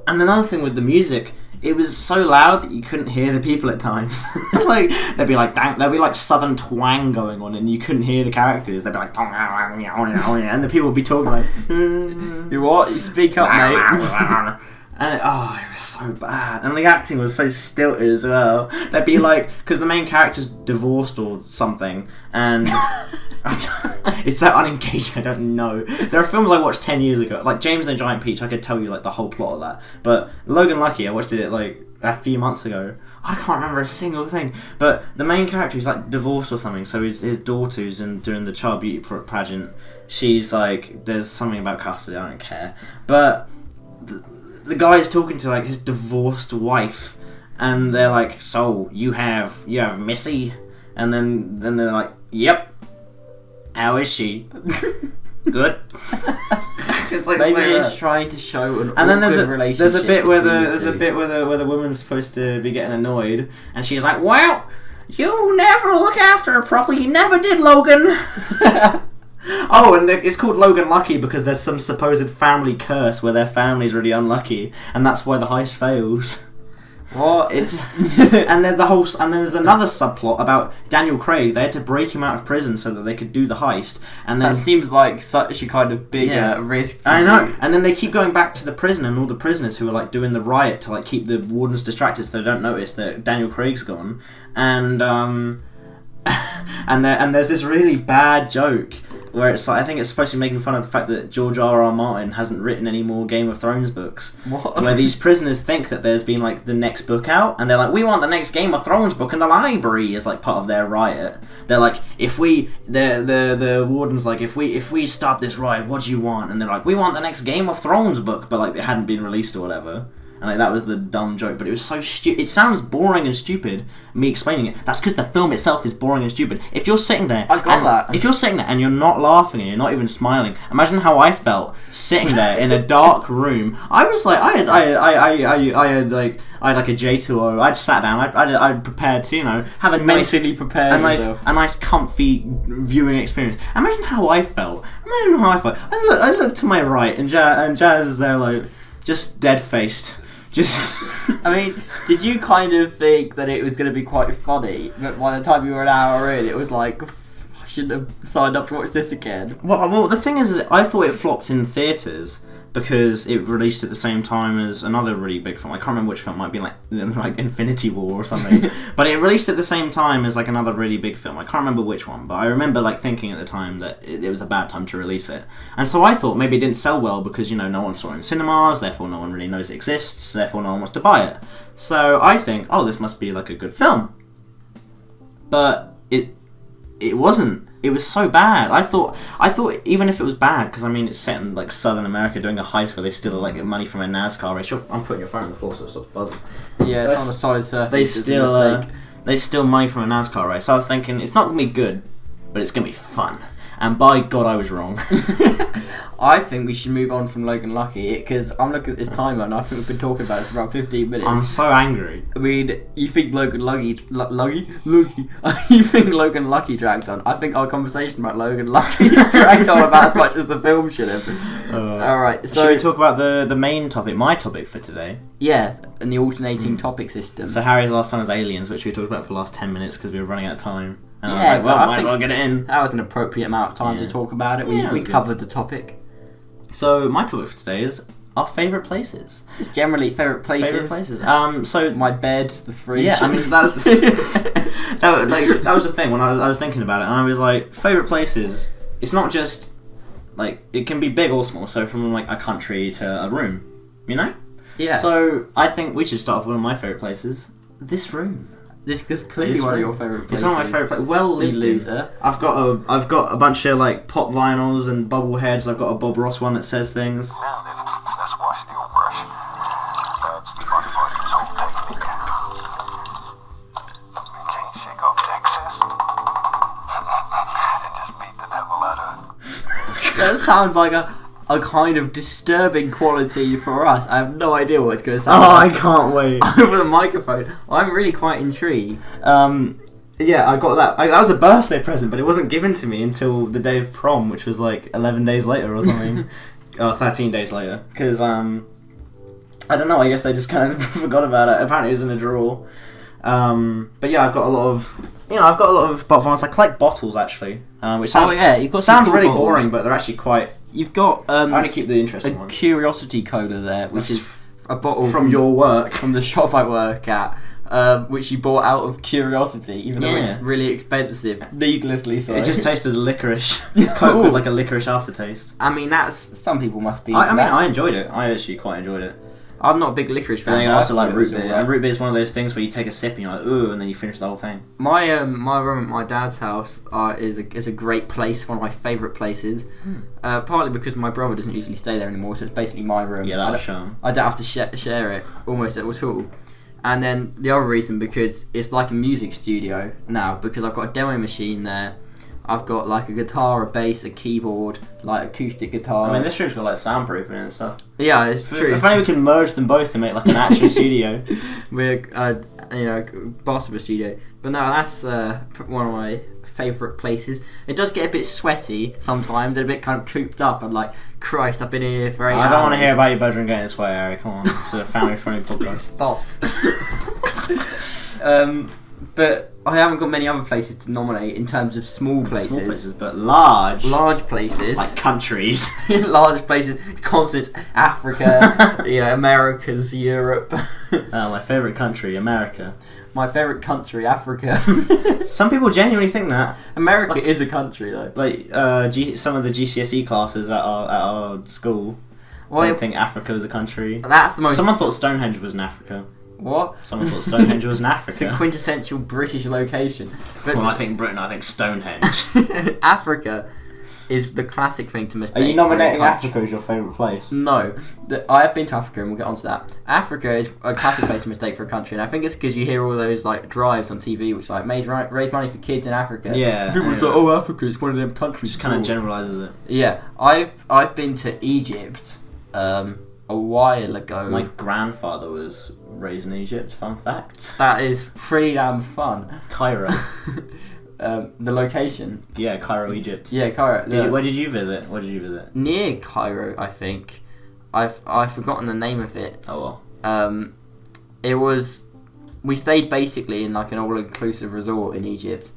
another thing with the music, it was so loud that you couldn't hear the people at times. Like there'd be like southern twang going on, and you couldn't hear the characters. They'd be like, and the people would be talking like, You what? You speak up, mate. And it was so bad, and the acting was so stilted as well. They'd be like, because the main character's divorced or something, and it's so unengaging. I don't know. There are films I watched 10 years ago, like James and the Giant Peach. I could tell you like the whole plot of that. But Logan Lucky, I watched it like a few months ago. I can't remember a single thing. But the main character is like divorced or something. So his daughter who's doing the child beauty pageant, she's like, there's something about custody. I don't care. But the guy is talking to like his divorced wife, and they're like, so you have Missy, and then they're like, yep, how is she? Good. It's like, maybe it's trying to show an and then relationship. There's a bit where the woman's supposed to be getting annoyed, and she's like, well, you never look after her properly, you never did, Logan. Oh, and it's called Logan Lucky because there's some supposed family curse where their family's really unlucky, and that's why the heist fails. What? And then there's another subplot about Daniel Craig. They had to break him out of prison so that they could do the heist. And then that seems like such a kind of big risk. I know. And then they keep going back to the prison, and all the prisoners who are like doing the riot to like keep the wardens distracted so they don't notice that Daniel Craig's gone. And and there's this really bad joke where it's like, I think it's supposed to be making fun of the fact that George R.R. Martin hasn't written any more Game of Thrones books. What? Where these prisoners think that there's been like the next book out, and they're like, we want the next Game of Thrones book in the library as like part of their riot. They're like, the warden's like, if we stop this riot, what do you want? And they're like, we want the next Game of Thrones book, but like it hadn't been released or whatever. And like, that was the dumb joke, but it was so stupid. It sounds boring and stupid, me explaining it. That's because the film itself is boring and stupid. If you're sitting there, if you're sitting there and you're not laughing and you're not even smiling, imagine how I felt sitting there in a dark room. I was like, I had like a J2O. I'd sat down. I'd prepared to have a mentally prepared a nice comfy viewing experience. Imagine how I felt. I looked to my right, and Jazz is there like just dead faced. I mean, did you kind of think that it was going to be quite funny? But by the time you were an hour in, it was like, I shouldn't have signed up to watch this again. Well, the thing is, I thought it flopped in theatres because it released at the same time as another really big film. I can't remember which film. It might be like Infinity War or something. But it released at the same time as like another really big film. I can't remember which one, but I remember like thinking at the time that it was a bad time to release it. And so I thought maybe it didn't sell well because no one saw it in cinemas, therefore no one really knows it exists, therefore no one wants to buy it. So I think, this must be like a good film. But it wasn't. It was so bad. I thought even if it was bad, because I mean it's set in like Southern America doing a heist where they steal like money from a NASCAR race. I'm putting your phone on the floor so it stops buzzing. Yeah, it's on the solid surface. They steal money from a NASCAR race. So I was thinking it's not gonna be good, but it's gonna be fun. And by God, I was wrong. I think we should move on from Logan Lucky, because I'm looking at this timer and I think we've been talking about it for about 15 minutes. I'm so angry. I mean, you think Logan Lucky, you think Logan Lucky dragged on? I think our conversation about Logan Lucky dragged on about as much as the film should have. Alright, so... Should we talk about the main topic, my topic for today? Yeah, and the alternating topic system. So Harry's last time was Aliens, which we talked about for the last 10 minutes because we were running out of time. And Yeah, I was like, well, but I might as think- well get it in. That was an appropriate amount of time to talk about it. Yeah, it We was good. covered the topic. So my topic for today is our favourite places. It's generally favourite places. Favourite places. So My bed, the fridge. yeah, I mean that's that was the thing when I was thinking about it, and I was like, favourite places. It's not just like it can be big or small. So from like a country to a room, you know. Yeah. So I think we should start with one of my favourite places. This room. This is clearly This one of room. your favourite It's places. one of my favourite places. Well You lived in. loser. I've got a bunch of like pop vinyls and bubble heads. I've got a Bob Ross one that says things. Now then, let's wash the old brush. That's the fun part of this whole technique. We can't shake off the excess. And just beat the devil out of it. That sounds like a kind of disturbing quality for us. I have no idea what it's going to sound Oh, I like can't wait. over the microphone. I'm really quite intrigued. Yeah, I got that. That was a birthday present, but it wasn't given to me until the day of prom, which was like 11 days later or something. 13 days later. Because, I don't know, I guess they just kind of forgot about it. Apparently it was in a drawer. But yeah, I've got a lot of... I've got a lot of bottle vinyls. I collect bottles, actually. Which sounds, you've got some sounds cool really bottles. boring, but they're actually quite... You've got I only keep the interesting a ones. Curiosity Cola there, which That's is a bottle From your work. from the shop I work at, which you bought out of curiosity, even though Yeah. it's really expensive, needlessly so. It just tasted licorice. Coke with like a licorice aftertaste. I mean, that's some people must be. Into I mean, that. I enjoyed it. I actually quite enjoyed it. I'm not a big licorice But fan. then I but also thought like it root was beer. alright. And root beer is one of those things where you take a sip and you're like, ooh, and then you finish the whole thing. My room at my dad's house is a great place, one of my favourite places. Partly because my brother doesn't usually stay there anymore, so it's basically my room. Yeah, that'll show 'em. I don't have to share it almost at all. And then the other reason, because it's like a music studio now, because I've got a demo machine there. I've got like a guitar, a bass, a keyboard, like acoustic guitars. I mean, this room's got like soundproofing and stuff. Yeah, it's true. If only we can merge them both and make like an actual studio. We're boss of a studio. But no, that's one of my favourite places. It does get a bit sweaty sometimes and a bit kind of cooped up. I'm like, Christ, I've been here for 8 hours. I don't want to hear about your bedroom getting sweaty, Harry. Come on, it's a family-friendly podcast. Stop. But I haven't got many other places to nominate in terms of small places. Small places, but large. Large places. Like countries. Large places. Continents. Africa. Americas. Europe. My favourite country, America. My favourite country, Africa. Some people genuinely think that. America is a country, though. Like some of the GCSE classes at our school, they think Africa was a country. That's the most... Someone thought Stonehenge was in Africa. What? Someone thought Stonehenge was in It's a Africa. quintessential British location. But Well, I think Britain, I think Stonehenge. Africa is the classic thing to mistake. Are you for a nominating country. Africa as your favourite place? No. I have been to Africa and we'll get onto that. Africa is a classic place to mistake for a country, and I think it's because you hear all those like drives on TV which like raise money for kids in Africa. Yeah. People just like, oh, Africa, it's one of them countries. Just kind of generalises it. Yeah. I've been to Egypt a while ago. My grandfather was raised in Egypt, fun fact. That is pretty damn fun. Cairo. The location. Yeah, Cairo, Egypt. Yeah, Cairo. Where did you visit? Where did you visit? Near Cairo, I think. I've forgotten the name of it. Oh well. It was... We stayed basically in like an all-inclusive resort in Egypt.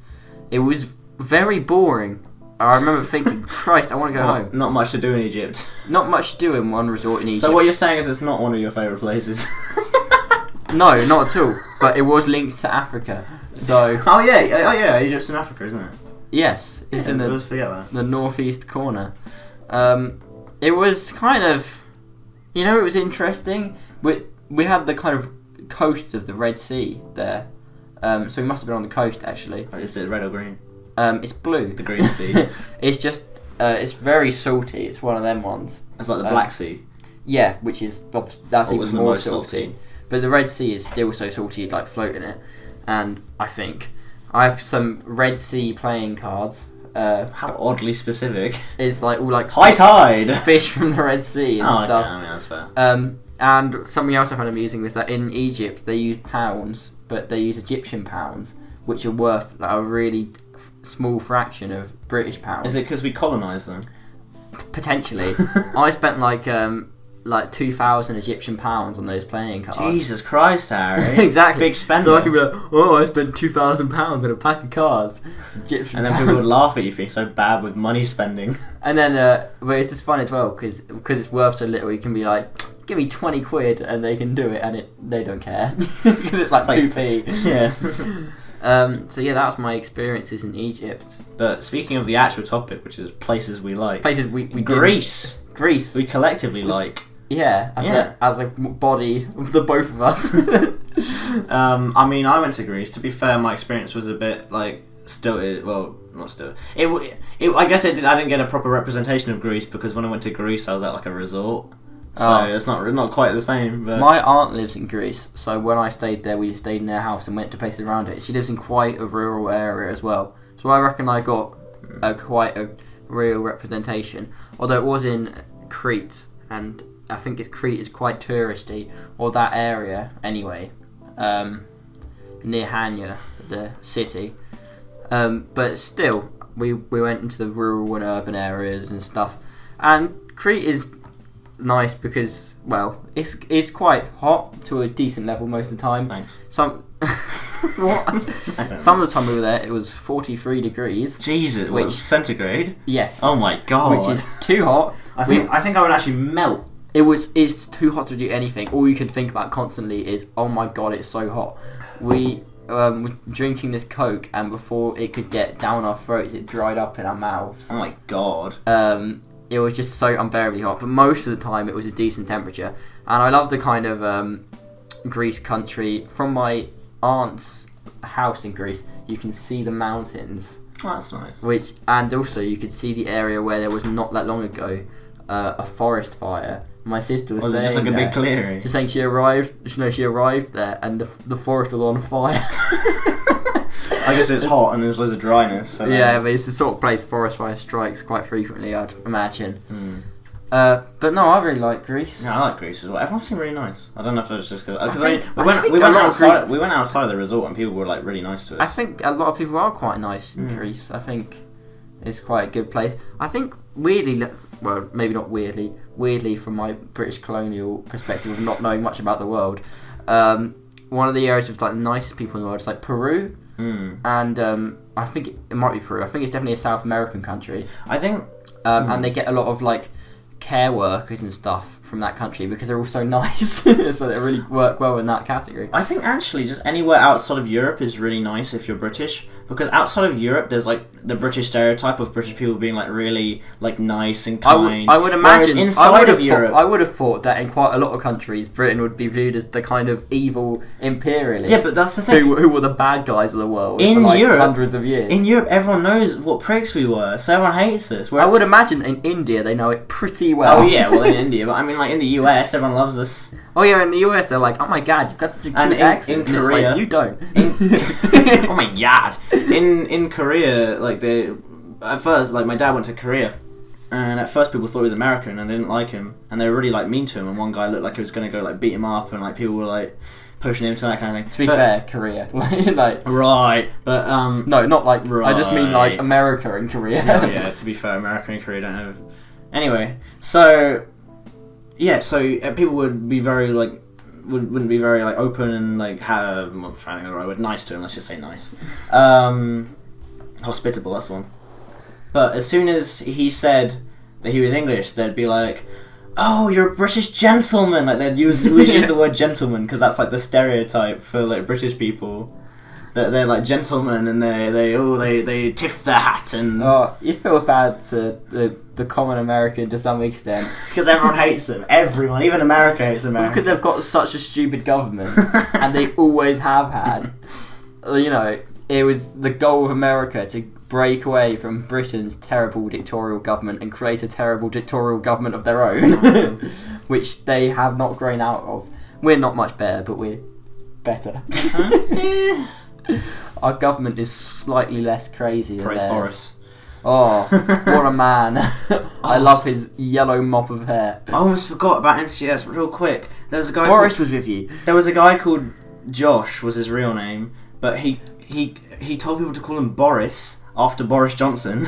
It was very boring. I remember thinking, Christ, I want to go home. Not much to do in Egypt. Not much to do in one resort in Egypt. So what you're saying is it's not one of your favourite places? No, not at all. But it was linked to Africa. So... Oh yeah, Egypt's in Africa, isn't it? Yes, it's in Let's forget that. the northeast corner. It was kind of... it was interesting. We had the kind of coast of the Red Sea there. So we must have been on the coast, actually. Is it red or green? It's blue. The Green Sea. It's just... it's very salty. It's one of them ones. It's like the Black Sea. Yeah, which is... That's What even was the more most salty. salty? But the Red Sea is still so salty you'd like float in it. And I think... I have some Red Sea playing cards. How oddly specific. It's like all like High tide. fish from the Red Sea and stuff. Okay, I mean, that's fair. And something else I found amusing was that in Egypt they use pounds, but they use Egyptian pounds, which are worth like, a really small fraction of British pounds. Is it because we colonised them? Potentially. I spent like 2,000 Egyptian pounds on those playing cards. Jesus Christ, Harry. Exactly. Big spender. So I could be like, oh, I spent £2,000 on a pack of cards. It's Egyptian And then pounds. people would laugh at you being so bad with money spending. And then, but it's just fun as well because it's worth so little. You can be like, give me 20 quid, and they can do it, and they don't care because it's like 2p. Yes. So yeah, that was my experiences in Egypt. But speaking of the actual topic, which is places we like, Places we Greece. Greece. We collectively like. Yeah, as a body of the both of us. I mean, I went to Greece. To be fair, my experience was a bit like stilted. Well, not stilted. I guess I didn't get a proper representation of Greece because when I went to Greece, I was at like a resort. So it's not quite the same. But my aunt lives in Greece, so when I stayed there, we stayed in their house and went to places around it. She lives in quite a rural area as well, so I reckon I got quite a real representation. Although it was in Crete, and I think Crete is quite touristy, or that area anyway, near Hania, the city. But still, we went into the rural and urban areas and stuff, and Crete is nice because, well, it's quite hot to a decent level most of the time. Thanks. What? Some of the time we were there, it was 43 degrees. Jesus, which centigrade? Yes. Oh my god. Which is too hot. I think I would actually melt. It's too hot to do anything. All you can think about constantly is, oh my god, it's so hot. We were drinking this Coke, and before it could get down our throats, it dried up in our mouths. Oh my god. It was just so unbearably hot, but most of the time it was a decent temperature. And I love the kind of Greece country. From my aunt's house in Greece, you can see the mountains. Oh, that's nice. And also you could see the area where there was not that long ago a forest fire. My sister was it just like a big clearing? She's saying she arrived there and the forest was on fire. I guess it's hot and there's loads of dryness. So yeah, but it's the sort of place forest fire strikes quite frequently, I'd imagine. But no, I really like Greece. Yeah, I like Greece as well. Everyone seemed really nice. I don't know if it was just because we went outside the resort and people were like really nice to us. I think a lot of people are quite nice in Greece. I think it's quite a good place. I think weirdly, well, maybe not weirdly from my British colonial perspective of not knowing much about the world, one of the areas with like the nicest people in the world is like Peru. And I think it might be Peru. I think it's definitely a South American country. I think, and they get a lot of like care workers and stuff from that country because they're all so nice, so they really work well in that category. I think actually just anywhere outside of Europe is really nice if you're British, because outside of Europe there's like the British stereotype of British people being like really like nice and kind. I would imagine inside of Europe, I would have thought that in quite a lot of countries Britain would be viewed as the kind of evil imperialists. Yeah, but that's the thing. Who were the bad guys of the world in for like Europe, hundreds of years. In Europe, everyone knows what pricks we were, so everyone hates us. I would imagine in India they know it pretty well. Oh yeah, well in India, but I mean like in the US, everyone loves us. Oh yeah, in the US they're like, oh my god, you've got such a cute accent. In and Korea, it's like, you don't. Oh my god. In Korea, like at first, like my dad went to Korea, and at first people thought he was American and they didn't like him, and they were really like mean to him. And one guy looked like he was gonna go like beat him up, and like people were like pushing him to that kind of thing. To be fair, Korea, like right, but no, not like right. I just mean like America and Korea. Oh yeah, to be fair, America and Korea don't have. Anyway, so yeah, so people would be very like. Wouldn't be very like open and like have I'm trying to think of the right word, nice to him. Let's just say nice, hospitable. That's the one. But as soon as he said that he was English, they'd be like, "Oh, you're a British gentleman." Like they'd use the word gentleman because that's like the stereotype for like British people. That they're like gentlemen and they tiff their hat and. Oh, you feel bad to the common American to some extent because everyone hates them. Everyone, even America hates America because they've got such a stupid government and they always have had. You know, it was the goal of America to break away from Britain's terrible dictatorial government and create a terrible dictatorial government of their own, which they have not grown out of. We're not much better, but we're better. Our government is slightly less crazy than Praise theirs. Boris. Oh, what a man. I love his yellow mop of hair. I almost forgot about NCS real quick. There was a guy Boris was with you. There was a guy called Josh, was his real name, but he told people to call him Boris after Boris Johnson.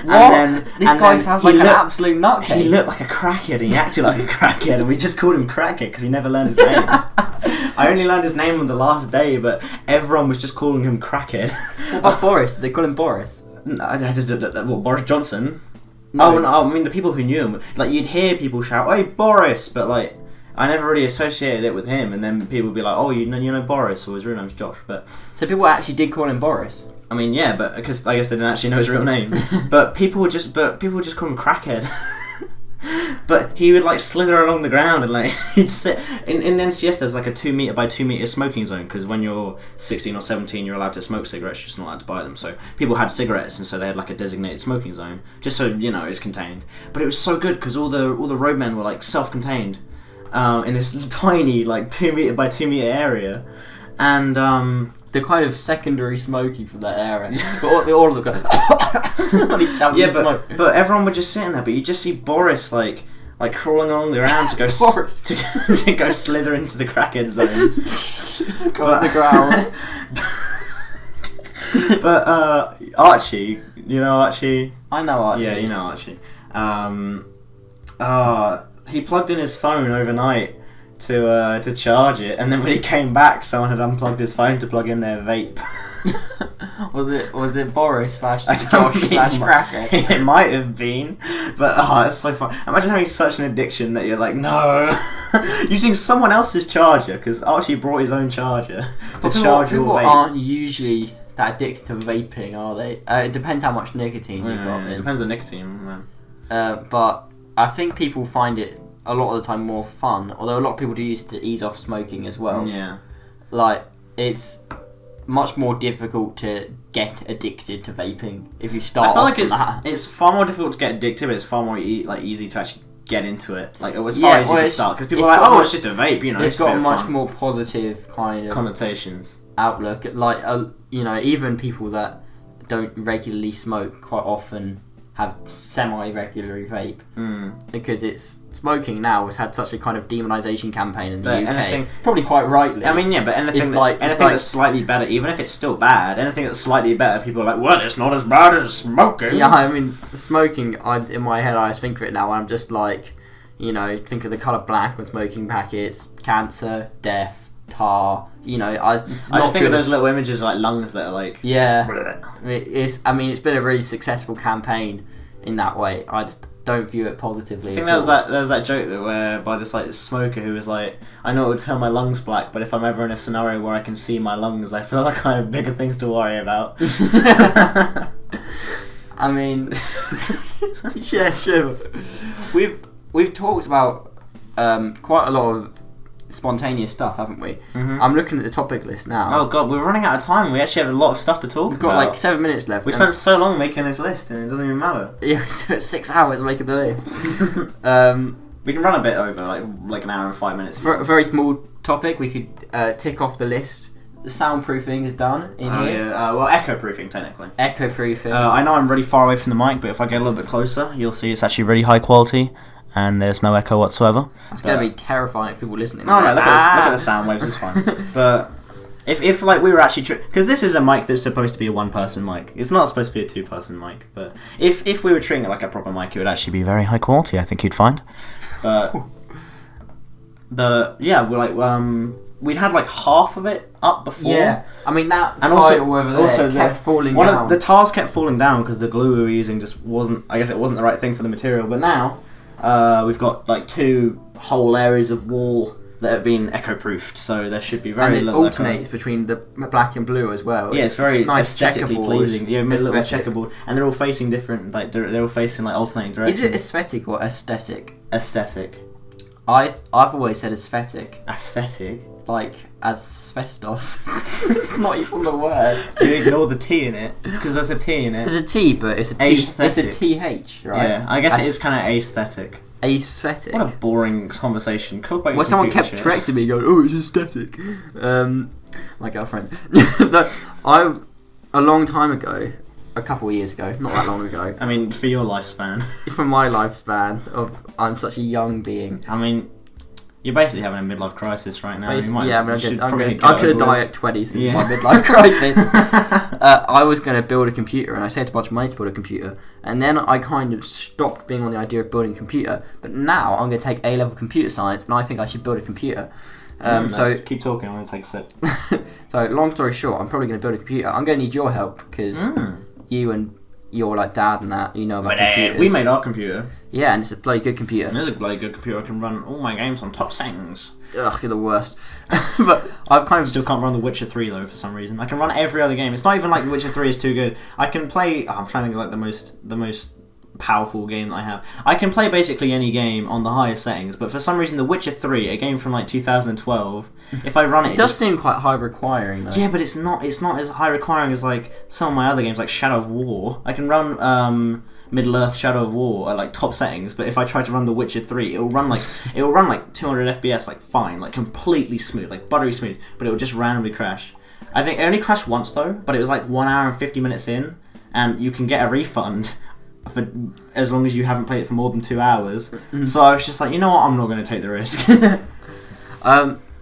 What? This guy sounds like an absolute nutcase. He looked like a crackhead and he acted like a crackhead, and we just called him Crackhead because we never learned his name. I only learned his name on the last day, but everyone was just calling him Crackhead. What about Boris? Did they call him Boris? What, Boris Johnson? No. Oh, no, I mean the people who knew him. Like, you'd hear people shout, "Hey, Boris!" But, like, I never really associated it with him, and then people would be like, "Oh, you know Boris," or his real name's Josh. But So people actually did call him Boris? I mean, yeah, but because I guess they didn't actually know his real name. But people would just call him Crackhead. But he would like slither along the ground and like he'd sit in NCS. There's like a 2 meter by 2 meter smoking zone because when you're 16 or 17, you're allowed to smoke cigarettes. You're just not allowed to buy them. So people had cigarettes, and so they had like a designated smoking zone, just so you know it's contained. But it was so good because all the roadmen were like self-contained in this tiny like 2 meter by 2 meter area, and the kind of secondary smoking from that area. But all of them go on each other. yeah, smoke. but everyone was just sitting there. But you just see Boris like crawling along the ground to go Boris. to go slither into the crackhead zone. Go on the ground. But Archie, you know Archie? I know Archie. Yeah, you know Archie. He plugged in his phone overnight to charge it, and then when he came back, someone had unplugged his phone to plug in their vape. Was it Boris / Josh / Crackhead? Crackhead? It might have been, but it's so fun. Imagine having such an addiction that you're like, no, using someone else's charger because Archie brought his own charger to charge your People vape. aren't usually that addicted to vaping, are they? It depends how much nicotine you've got It in. depends on the nicotine, man. But I think people find it a lot of the time more fun, although a lot of people do use it to ease off smoking as well. Yeah. Like, it's much more difficult to get addicted to vaping if you start I feel off like with that. it's far more difficult to get addicted, but it's far more easy to actually get into it. Like it was far easier to start because people are like, oh, it's just a vape, you know. It's a got bit a of much fun. more positive kind of connotations. outlook. Like, you know, even people that don't regularly smoke quite often have semi-regularly vape because it's smoking now has had such a kind of demonisation campaign in the UK. Probably quite rightly. I mean, yeah, but anything that's slightly better, even if it's still bad, anything that's slightly better, people are like, well, it's not as bad as smoking. Yeah, I mean, smoking, in my head, I just think of it now, and I'm just like, you know, think of the colour black when smoking packets, cancer, death, tar, you know, I just think of those little images like lungs that are like... Yeah. It's been a really successful campaign in that way. I just don't view it positively. I think there was that joke where by this like smoker who was like, I know it would turn my lungs black, but if I'm ever in a scenario where I can see my lungs, I feel like I have bigger things to worry about. I mean, yeah, sure. We've talked about quite a lot of spontaneous stuff, haven't we? Mm-hmm. I'm looking at the topic list now. Oh god, we're running out of time. We actually have a lot of stuff to talk about. We've got like 7 minutes left. We spent so long making this list and it doesn't even matter. Yeah, so 6 hours making the list. We can run a bit over, like an hour and 5 minutes. For a very small topic, we could tick off the list. The soundproofing is done in here. Yeah. Well, echo proofing technically. Echo proofing. I know I'm really far away from the mic, but if I get a little bit closer, you'll see it's actually really high quality. And there's no echo whatsoever. It's going to be terrifying for people listening. No, look at the sound waves, it's fine. But if like we were actually... Because this is a mic that's supposed to be a one-person mic. It's not supposed to be a two-person mic. But if we were treating it like a proper mic, it would actually be very high quality, I think you'd find. But... yeah, we're like... We'd had like half of it up before. Yeah, I mean that and also over there kept falling down. The tiles kept falling down because the glue we were using just wasn't... I guess it wasn't the right thing for the material. But now... we've got like 2 whole areas of wall that have been echo-proofed, so there should be very little. And it alternates between the black and blue as well. Yeah, it's very nice aesthetically pleasing. Yeah, it's little checkerboard, and they're all facing different. Like they're all facing like alternating directions. Is it aesthetic or aesthetic? Aesthetic. I've always said aesthetic. Aesthetic. Like asbestos. It's not even the word. Do you ignore the T in it? Because there's a T in it. There's a T, but it's a T. It's a TH, right? Yeah, I guess it is kind of aesthetic. Aesthetic. What a boring conversation. Well, someone kept correcting me, going, "Oh, it's aesthetic." My girlfriend. A long time ago, a couple of years ago, not that long ago. I mean, for your lifespan. From my lifespan of I'm such a young being. I mean, you're basically having a midlife crisis right now. I'm gonna die at 20 since my midlife crisis. I was gonna build a computer, and I saved a bunch of money to build a computer, and then I kind of stopped being on the idea of building a computer. But now I'm gonna take A-level computer science, and I think I should build a computer. So keep talking. I'm gonna take a sip. So long story short, I'm probably gonna build a computer. I'm gonna need your help because you and your like dad and that, you know about computers. We made our computer. Yeah, and it's a bloody good computer. It is a bloody good computer. I can run all my games on top settings. Ugh, you're the worst. But I've kind of still can't run The Witcher 3 though for some reason. I can run every other game. It's not even like The Witcher 3 is too good. I can play. I'm trying to think of like the most powerful game that I have. I can play basically any game on the highest settings, but for some reason The Witcher 3, a game from like 2012, if I run it, it does seem quite high requiring though. Yeah, but it's not as high requiring as like some of my other games like Shadow of War. I can run Middle-earth Shadow of War at like top settings, but if I try to run The Witcher 3, it'll run like 200 FPS like fine, like completely smooth, like buttery smooth, but it will just randomly crash. I think it only crashed once though, but it was like 1 hour and 50 minutes in, and you can get a refund for as long as you haven't played it for more than 2 hours. So I was just like, you know what, I'm not going to take the risk.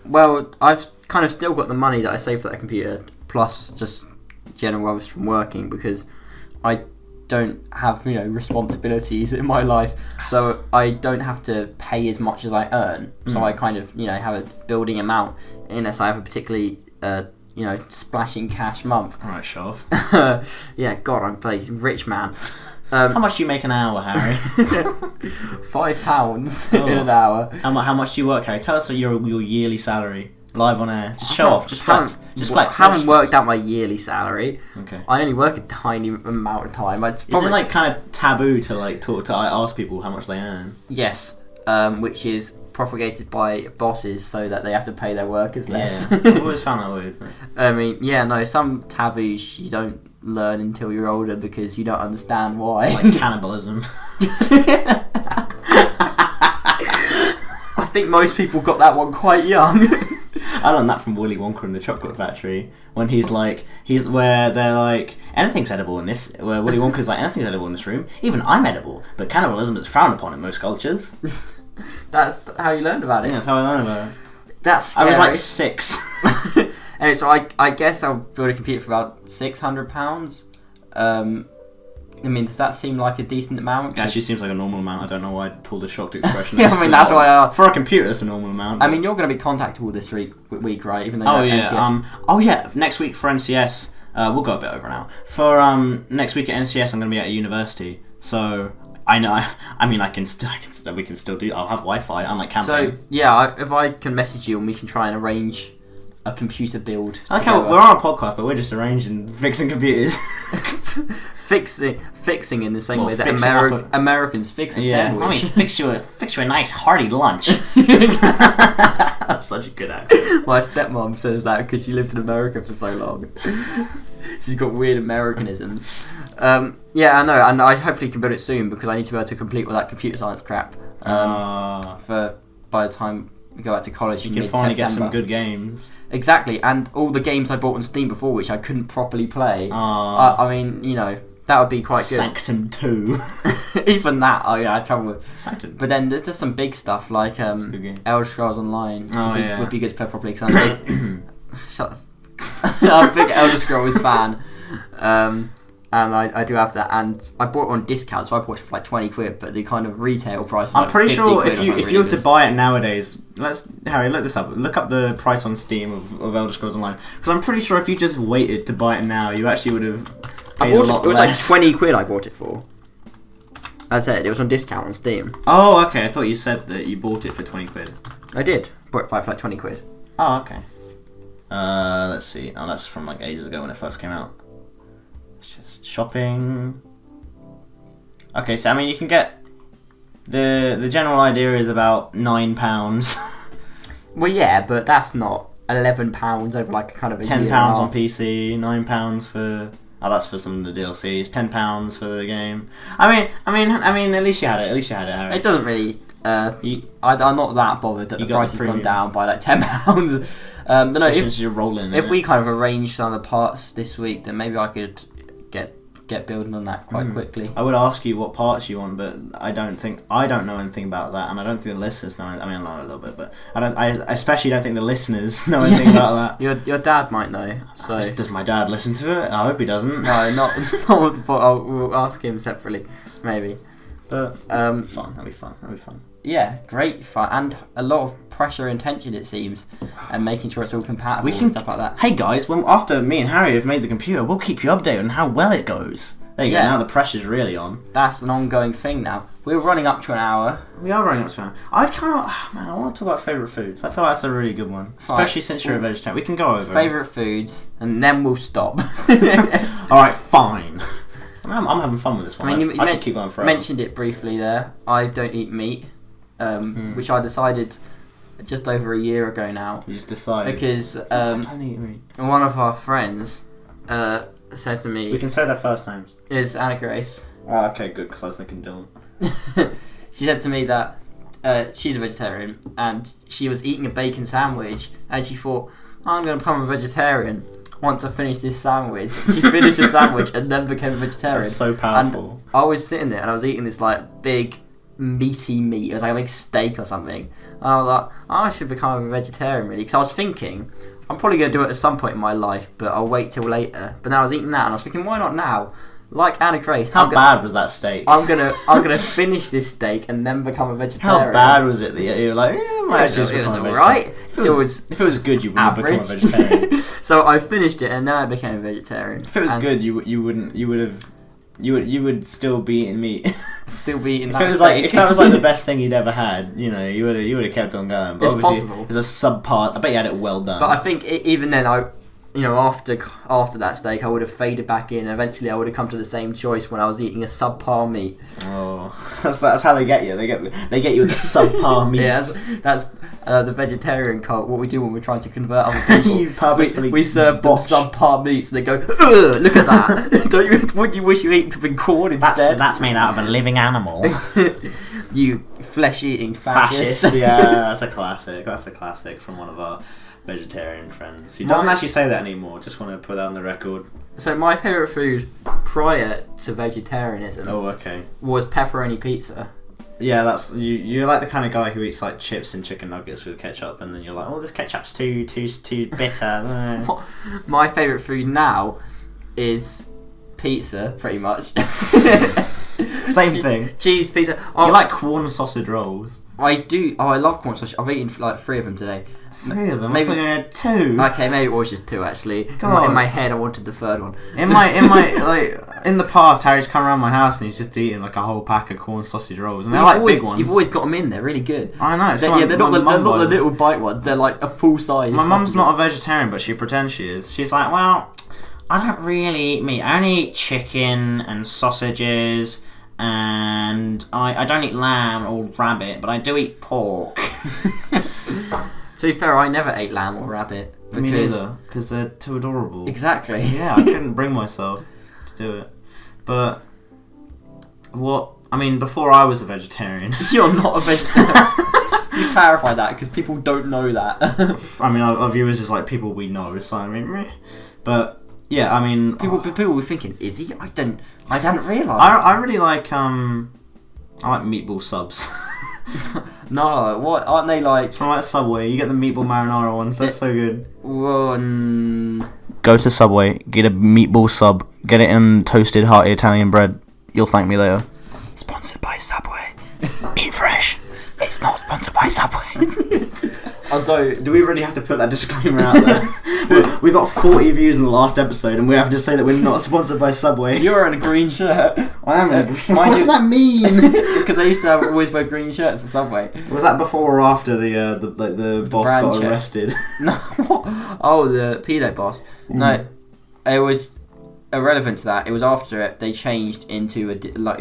Well, I've kind of still got the money that I saved for that computer, plus just general obviously from working, because I don't have responsibilities in my life, so I don't have to pay as much as I earn. So I kind of have a building amount unless I have a particularly splashing cash month. Alright, show off. Yeah, God, I'm a rich man. How much do you make an hour, Harry? £5 in an hour. How much do you work, Harry? Tell us your yearly salary. Live on air. Just show off. Just flex. I haven't worked out my yearly salary. Okay. I only work a tiny amount of time. Isn't it like kind of taboo to like talk to ask people how much they earn? Yes, which is propagated by bosses so that they have to pay their workers less. Yeah. I've always found that weird. I mean, some taboos you don't learn until you're older because you don't understand why. Like cannibalism. I think most people got that one quite young. I learned that from Willy Wonka in the Chocolate Factory when where they're like, anything's edible in this, where Willy Wonka's like, anything's edible in this room, even I'm edible, but cannibalism is frowned upon in most cultures. That's how you learned about it? Yeah, that's how I learned about it. That's scary. I was like 6. Anyway, so I guess I'll build a computer for about £600. I mean, does that seem like a decent amount? It actually seems like a normal amount. I don't know why I pulled a shocked expression. Yeah, I mean, that's why for a computer, that's a normal amount. I mean, you're going to be contactable this week, right? Even though NCS. Next week for NCS, we'll go a bit over now. For next week at NCS, I'm going to be at a university, so I know. We can still do. I'll have Wi-Fi, unlike camping. So yeah, if I can message you and we can try and arrange a computer build. Okay, we're on a podcast, but we're just arranging fixing computers. fixing in the same way that Americans fix a sandwich. Let me fix you a nice hearty lunch. That's such a good accent. My stepmom says that because she lived in America for so long. She's got weird Americanisms. Yeah, I know, and I hopefully can build it soon because I need to be able to complete all that computer science crap. For by the time we go back to college, you can finally get some good games. Exactly, and all the games I bought on Steam before, which I couldn't properly play. I mean, that would be quite good. Sanctum 2. Even that, I had trouble with. Sanctum. But then there's some big stuff like Elder Scrolls Online. Would be good to play properly because I'm a big. Shut the. I'm a big Elder Scrolls fan. And I do have that, and I bought it on discount, so I bought it for like £20, but the kind of retail price is I'm like pretty sure if you were to ridiculous. buy it nowadays, Harry, look this up. Look up the price on Steam of Elder Scrolls Online, because I'm pretty sure if you just waited to buy it now, you actually would have paid a lot less. It was like £20 I bought it for. As I said, it was on discount on Steam. Oh, okay. I thought you said that you bought it for £20. I did. Bought it for like £20. Oh, okay. Let's see. Oh, that's from like ages ago when it first came out. It's just shopping. Okay, so I mean, you can get the general idea is about £9. Well, yeah, but that's not £11 over like kind of a £10 year on PC, £9 for. Oh, that's for some of the DLCs. £10 for the game. I mean, at least you had it. Harry. It doesn't really. I'm not that bothered that the price has gone down by like £10. But no, since you're rolling. If we kind of arrange some of the parts this week, then maybe I could get get building on that quite quickly. I would ask you what parts you want, but I don't know anything about that, and I don't think the listeners know. I mean, I know a little bit, but I especially don't think the listeners know anything about that. Your dad might know. So Does my dad listen to it? I hope he doesn't. no, not we'll ask him separately, maybe. But fun. That'll be fun. Yeah, great fun and a lot of pressure and tension it seems, and making sure it's all compatible and stuff like that. Hey guys, after me and Harry have made the computer, we'll keep you updated on how well it goes. There you go. Now the pressure's really on. That's an ongoing thing now. We're running up to an hour. We are running up to an hour. I want to talk about favourite foods. I feel like that's a really good one, especially since you're a vegetarian. We can go over favourite foods, and then we'll stop. All right, fine. I'm having fun with this one. I mean, I can keep going forever. Mentioned it briefly there. I don't eat meat, which I decided just over a year ago now. You just decided because I don't eat meat. One of our friends said to me, we can say their first names. Is Anna Grace. Oh, okay, good, because I was thinking Dylan. She said to me that she's a vegetarian and she was eating a bacon sandwich and she thought, I'm going to become a vegetarian once I finish this sandwich. She finished the sandwich and then became a vegetarian. That's so powerful. And I was sitting there and I was eating this like big meaty meat. It was like a big steak or something. And I was like, I should become a vegetarian really, because I was thinking I'm probably going to do it at some point in my life, but I'll wait till later. But then I was eating that and I was thinking, why not now? Like Anna Grace. How bad was that steak? I'm gonna finish this steak and then become a vegetarian. How bad was it that you were like, it was alright. If it was good, you wouldn't become a vegetarian. So I finished it and then I became a vegetarian. If it was good, you would still be eating meat. Still be eating if that it was steak. if that was like the best thing you'd ever had, you would have kept on going. But it's obviously possible. It was a subpart. I bet you had it well done. But I think even then, after that steak, I would have faded back in. Eventually, I would have come to the same choice when I was eating a subpar meat. Oh, that's how they get you. They get you with the subpar meat. Yeah, that's the vegetarian cult. What we do when we're trying to convert other people. You purposefully we serve them subpar meats, and they go, ugh, look at that. Wouldn't you wish you ate something corn instead? That's made out of a living animal. You flesh-eating fascist. Yeah, that's a classic. That's a classic from one of our vegetarian friends. He doesn't actually say that anymore. Just want to put that on the record. So my favourite food prior to vegetarianism was pepperoni pizza. Yeah, that's you're like the kind of guy who eats like chips and chicken nuggets with ketchup, and then you're like, oh, this ketchup's too bitter. My favourite food now is pizza, pretty much. Same thing. Cheese pizza. You like corn sausage rolls? I do. Oh, I love corn sausage. I've eaten like 3 of them today. 3 of them? Maybe I thought you had 2. Okay, maybe it was just 2 actually. In my head, I wanted the 3rd one. In the past, Harry's come around my house and he's just eating like a whole pack of corn sausage rolls, and they're like big ones. You've always got them in. They're really good. I know. They're not the little bite ones. They're like a full size. My mum's not a vegetarian, but she pretends she is. She's like, well, I don't really eat meat. I only eat chicken and sausages. And I don't eat lamb or rabbit, but I do eat pork. To be fair, I never ate lamb or rabbit. Me neither, because they're too adorable. Exactly. Yeah, I couldn't bring myself to do it. But before I was a vegetarian. You're not a vegetarian. You clarify that, because people don't know that. Our viewers is like people we know, so but. Yeah, people were thinking, is he? I hadn't realised. I really like I like meatball subs. No, what aren't they like? From like Subway, you get the meatball marinara ones. That's so good. Go to Subway, get a meatball sub, get it in toasted hearty Italian bread. You'll thank me later. Sponsored by Subway. Eat fresh. It's not sponsored by Subway. Although, do we really have to put that disclaimer out there? We got 40 views in the last episode, and we have to say that we're not sponsored by Subway. You're in a green shirt. I am in a green. What does that mean? Because they used to always wear green shirts at Subway. Was that before or after the boss got arrested? No. Oh, the pedo boss. No, it was irrelevant to that. It was after it. They changed into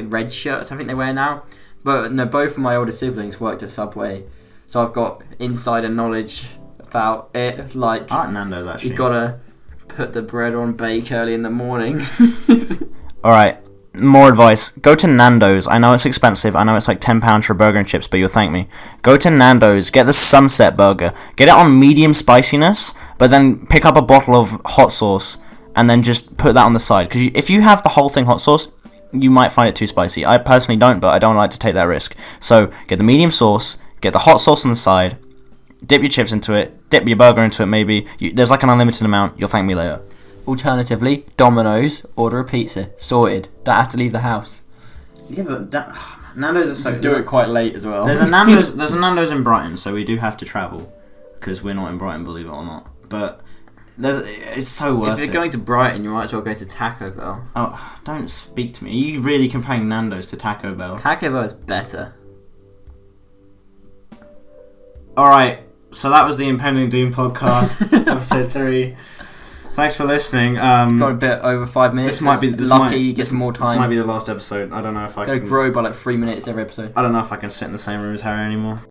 red shirts. I think they wear now. But no, both of my older siblings worked at Subway, so I've got insider knowledge about it. Like, I like Nando's actually. You gotta put the bread on bake early in the morning. Alright, more advice. Go to Nando's. I know it's expensive. I know it's like £10 for a burger and chips, but you'll thank me. Go to Nando's. Get the Sunset Burger. Get it on medium spiciness, but then pick up a bottle of hot sauce and then just put that on the side. Because if you have the whole thing hot sauce, you might find it too spicy. I personally don't, but I don't like to take that risk. So get the medium sauce, get the hot sauce on the side, dip your chips into it, dip your burger into it maybe. There's like an unlimited amount. You'll thank me later. Alternatively, Domino's, order a pizza. Sorted. Don't have to leave the house. Yeah, but Nando's are so... Do it quite late as well. There's a Nando's in Brighton, so we do have to travel. Because we're not in Brighton, believe it or not. But it's so worth it. If you're going to Brighton, you might as well go to Taco Bell. Oh, don't speak to me. Are you really comparing Nando's to Taco Bell? Taco Bell is better. Alright, so that was the Impending Doom podcast, episode 3. Thanks for listening. Got a bit over 5 minutes. Lucky gets more time. This might be the last episode. I don't know if I can... grow by like 3 minutes every episode. I don't know if I can sit in the same room as Harry anymore.